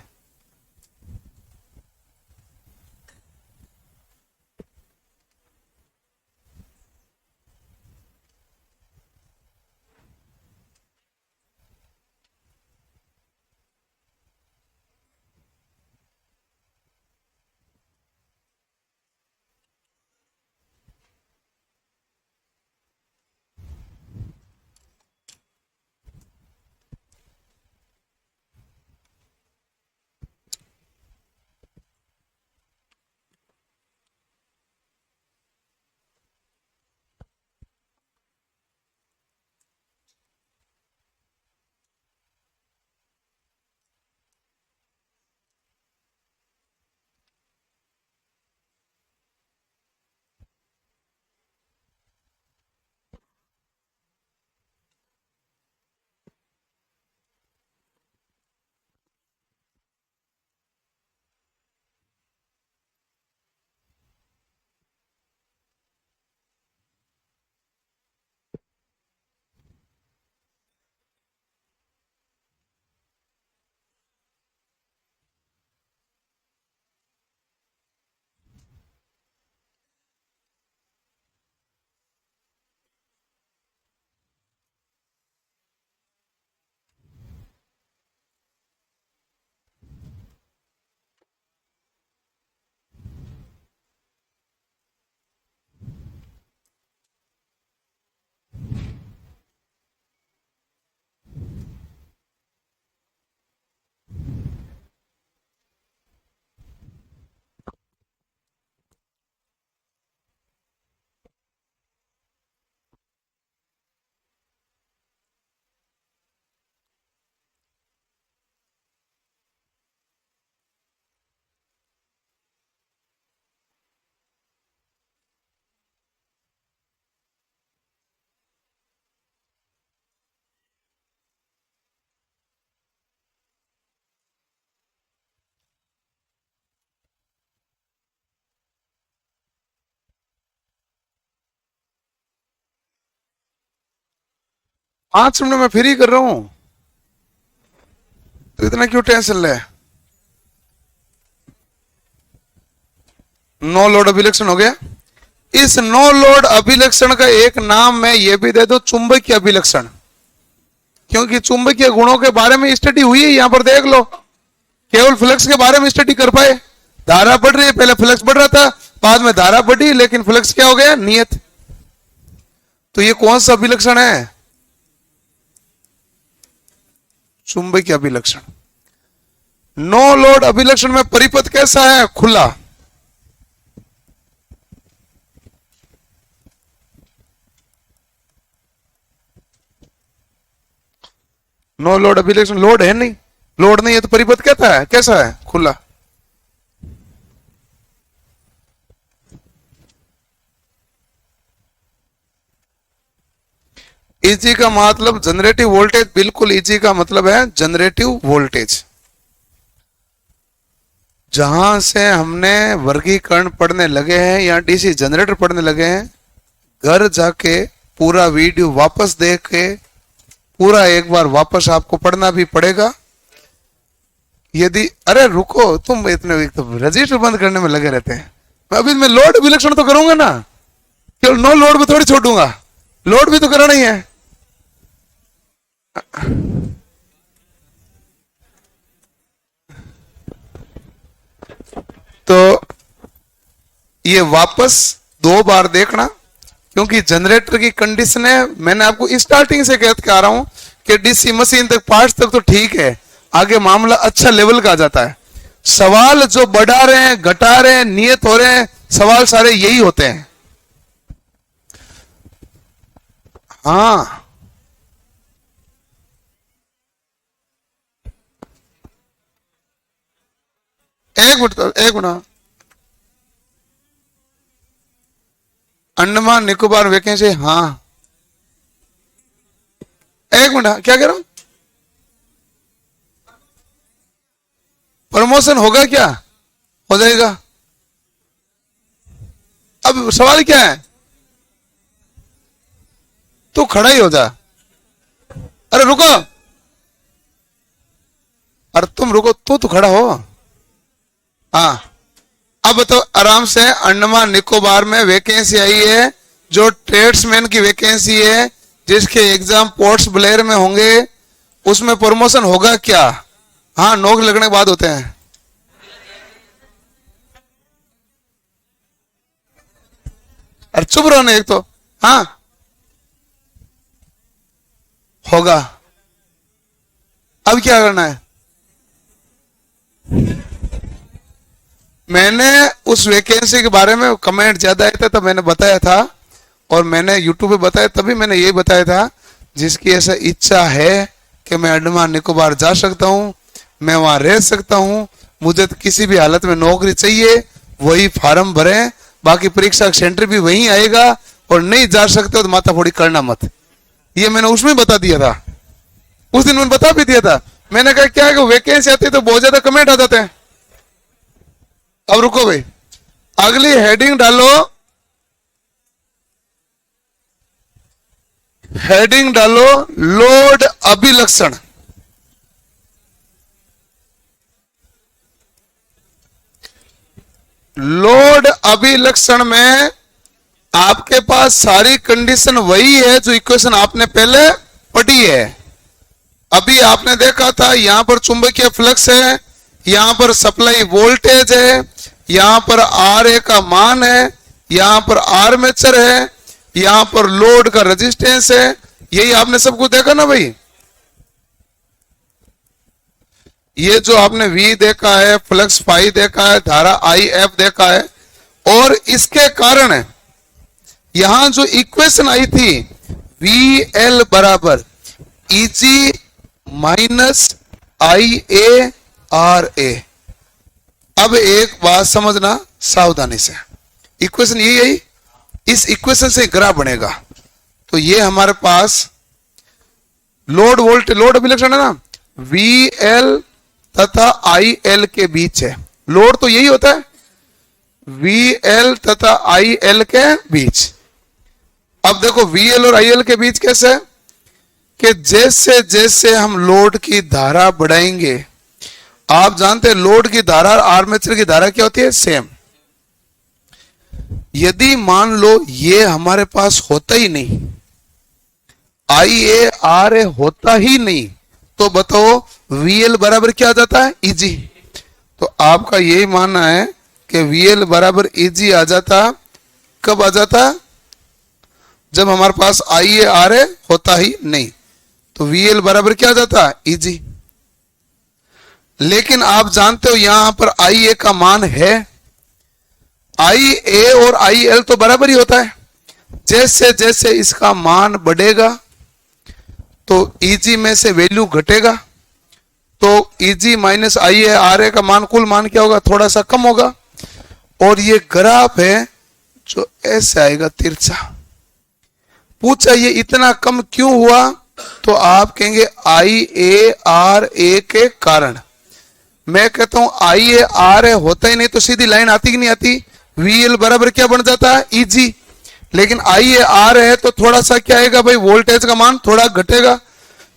पांच मिनट में फ्री कर रहा हूं, तो इतना क्यों टेंशन ले। नो लोड अभिलक्षण हो गया। इस नो लोड अभिलक्षण का एक नाम मैं ये भी दे दो, चुंबकीय अभिलक्षण, क्योंकि चुंबकीय गुणों के बारे में स्टडी हुई है, यहां पर देख लो, केवल फ्लक्स के बारे में स्टडी कर पाए। धारा बढ़ रही है, पहले फ्लक्स बढ़ रहा था, बाद में धारा बढ़ी, लेकिन फ्लक्स क्या हो गया, नियत। तो ये कौन सा अभिलक्षण है, चुंबकीय अभिलक्षण। नो लोड अभिलक्षण में परिपथ कैसा है? खुला। नो लोड अभिलक्षण, लोड है नहीं, लोड नहीं है तो परिपथ कहता है कैसा है? खुला। ईजी का मतलब जनरेटिव वोल्टेज, बिल्कुल ईजी का मतलब है जनरेटिव वोल्टेज। जहां से हमने वर्गीकरण पढ़ने लगे हैं या डीसी जनरेटर पढ़ने लगे हैं, घर जाके पूरा वीडियो वापस देख के पूरा एक बार वापस आपको पढ़ना भी पड़ेगा। यदि अरे रुको, तुम इतने तो रजिस्टर बंद करने में लगे रहते हैं। अभी मैं लोड विलक्षण तो करूंगा ना, केवल नो लोड में थोड़ी छोड़ूंगा, लोड भी तो करना ही है। तो ये वापस 2 बार देखना, क्योंकि जनरेटर की कंडीशन है, मैंने आपको स्टार्टिंग से कहते के आ रहा हूं कि डीसी मशीन तक पार्ट्स तक तो ठीक है, आगे मामला अच्छा लेवल का आ जाता है। सवाल जो बढ़ा रहे हैं, घटा रहे हैं, नियत हो रहे हैं, सवाल सारे यही होते हैं। हाँ, एक मिनट। अंडमान निकोबार वैकेंसी, हाँ एक मिनट, क्या कह रहा हूं? प्रमोशन होगा क्या? हो जाएगा। अब सवाल क्या है? तू खड़ा ही हो जा। अरे रुको, अरे तुम रुको, तू खड़ा हो। हाँ, अब बताओ आराम से। अंडमान निकोबार में वैकेंसी आई है, जो ट्रेड्समैन की वैकेंसी है, जिसके एग्जाम पोर्ट्स ब्लेयर में होंगे, उसमें प्रमोशन होगा क्या? हाँ, नौकरी लगने के बाद होते हैं। अरे चुप रहो ना एक तो। हाँ होगा। अब क्या करना है? मैंने उस वैकेंसी के बारे में कमेंट ज्यादा आए थे, तब मैंने बताया था, और मैंने यूट्यूब पे बताया, तभी मैंने ये बताया था, जिसकी ऐसा इच्छा है कि मैं अंडमान निकोबार जा सकता हूं, मैं वहां रह सकता हूं, मुझे तो किसी भी हालत में नौकरी चाहिए, वही फार्म भरें, बाकी परीक्षा सेंटर भी वहीं आएगा, और नहीं जा सकते तो माथा फोड़ी करना मत। ये मैंने उसमें बता दिया था, उस दिन मैंने बता भी दिया था। मैंने कहा क्या है कि वैकेंसी आती है तो बहुत ज्यादा कमेंट आ जाते हैं। अब रुको भाई, अगली हेडिंग डालो, हेडिंग डालो लोड अभिलक्षण। लोड अभिलक्षण में आपके पास सारी कंडीशन वही है जो इक्वेशन आपने पहले पढ़ी है। अभी आपने देखा था, यहां पर चुंबकीय फ्लक्स है, यहां पर सप्लाई वोल्टेज है, यहां पर आर ए का मान है, यहां पर आर्मेचर है, यहां पर लोड का रेजिस्टेंस है। यही आपने सब कुछ देखा ना भाई। ये जो आपने V देखा है, फ्लक्स फाई देखा है, धारा IF देखा है, और इसके कारण यहां जो इक्वेशन आई थी VL बराबर EG माइनस IARA। अब एक बात समझना सावधानी से, इक्वेशन यही है, इस इक्वेशन से ग्राफ बनेगा। तो ये हमारे पास लोड वोल्टेज, लोड अभिलक्षण है ना, VL तथा IL के बीच है। लोड तो यही होता है, VL तथा IL के बीच। अब देखो VL और IL के बीच कैसे है कि जैसे जैसे हम लोड की धारा बढ़ाएंगे, आप जानते हैं लोड की धारा और आर्मेचर की धारा क्या होती है? सेम। यदि मान लो ये हमारे पास होता ही नहीं, IARA होता ही नहीं, तो बताओ VL बराबर क्या आ जाता है? EG। तो आपका यही मानना है कि VL बराबर EG आ जाता। कब आ जाता? जब हमारे पास IARA होता ही नहीं। तो VL बराबर क्या आ जाता? EG। लेकिन आप जानते हो यहां पर आई ए का मान है, आई ए और आई एल तो बराबर ही होता है। जैसे जैसे इसका मान बढ़ेगा तो ईजी में से वैल्यू घटेगा, तो E G minus I A R A का मान, कुल मान क्या होगा, थोड़ा सा कम होगा। और ये ग्राफ है जो ऐसे आएगा तिरछा। पूछा ये इतना कम क्यों हुआ, तो आप कहेंगे आई ए आर ए के कारण। मैं कहता हूं आई ए आर ए होता ही नहीं तो सीधी लाइन आती कि नहीं आती, वी एल बराबर क्या बन जाता है, ईजी। लेकिन आई ए आर है तो थोड़ा सा क्या आएगा भाई, वोल्टेज का मान थोड़ा घटेगा।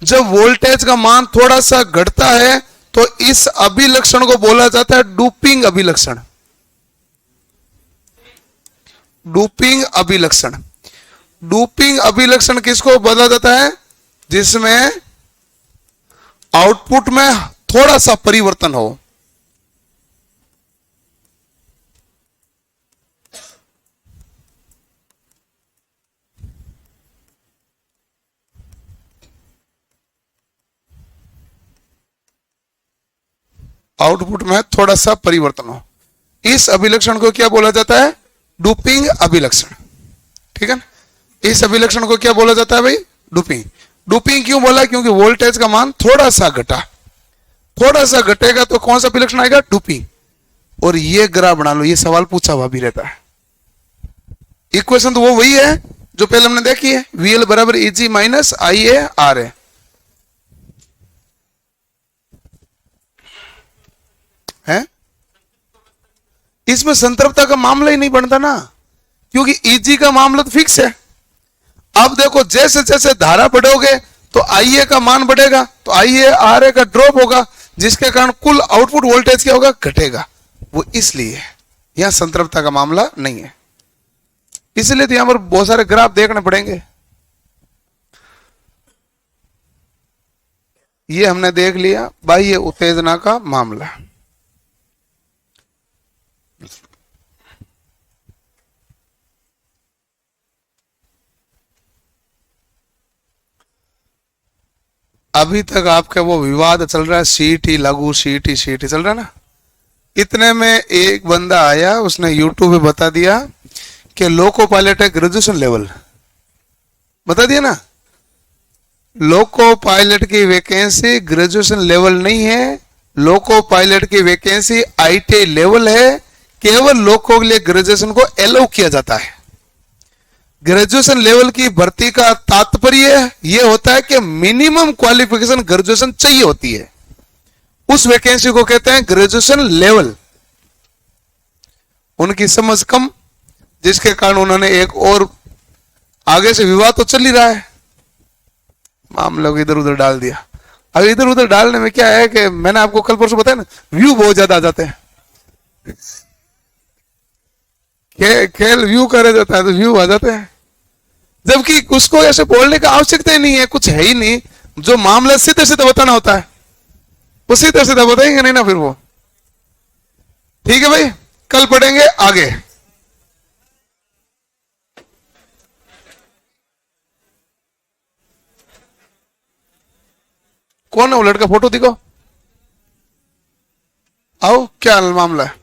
जब वोल्टेज का मान थोड़ा सा घटता है तो इस अभिलक्षण को बोला जाता है डूपिंग अभिलक्षण। डूपिंग अभिलक्षण, डूपिंग अभिलक्षण किसको बोला जाता है, जिसमें आउटपुट में थोड़ा सा परिवर्तन हो। आउटपुट में थोड़ा सा परिवर्तन हो, इस अभिलक्षण को क्या बोला जाता है, डूपिंग अभिलक्षण। ठीक है ना, इस अभिलक्षण को क्या बोला जाता है भाई, डूपिंग। डूपिंग क्यों बोला, क्योंकि वोल्टेज का मान थोड़ा सा घटा, थोड़ा सा घटेगा तो कौन सा अभिलक्षण आएगा, डूपिंग। और ये ग्राफ बना लो, ये सवाल पूछा हुआ भी रहता है। इक्वेशन तो वो वही है जो पहले हमने देखी है, वी एल बराबर E G minus I A R A है। इसमें संतृप्तता का मामला ही नहीं बनता ना, क्योंकि ईजी का मामला तो फिक्स है। अब देखो जैसे जैसे धारा बढ़ोगे तो आई ए का मान बढ़ेगा, तो आई ए आर ए का ड्रॉप होगा, जिसके कारण कुल आउटपुट वोल्टेज क्या होगा, घटेगा। वो इसलिए यहां संतृप्तता का मामला नहीं है, इसलिए तो यहां पर बहुत सारे ग्राफ देखने पड़ेंगे। ये हमने देख लिया बाह्य उत्तेजना का मामला। अभी तक आपका वो विवाद चल रहा है, सीटी लागू, सीटी सीटी चल रहा है ना। इतने में एक बंदा आया, उसने यूट्यूब पे बता दिया कि लोको पायलट है ग्रेजुएशन लेवल, बता दिया ना। लोको पायलट की वैकेंसी ग्रेजुएशन लेवल नहीं है, लोको पायलट की वैकेंसी आईटी लेवल है। केवल लोको के लिए ग्रेजुएशन को अलाउ किया जाता है। ग्रेजुएशन लेवल की भर्ती का तात्पर्य यह होता है कि मिनिमम क्वालिफिकेशन ग्रेजुएशन चाहिए होती है, उस वैकेंसी को कहते हैं ग्रेजुएशन लेवल। उनकी समझ कम, जिसके कारण उन्होंने एक और आगे से विवाद तो चल ही रहा है, मामलों को इधर उधर डाल दिया। अब इधर उधर डालने में क्या है कि मैंने आपको कल परसों बताया ना, व्यू बहुत ज्यादा आ जाते हैं। खेल व्यू करे जाता है तो व्यू आ जाते हैं, जबकि उसको ऐसे बोलने का आवश्यकता ही नहीं है, कुछ है ही नहीं। जो मामला सीधे सीधे बताना होता है वो सीधे सीधे बताएंगे नहीं ना फिर वो। ठीक है भाई, कल पढ़ेंगे आगे। कौन है वो लड़का, फोटो दिखाओ, आओ, क्या मामला है।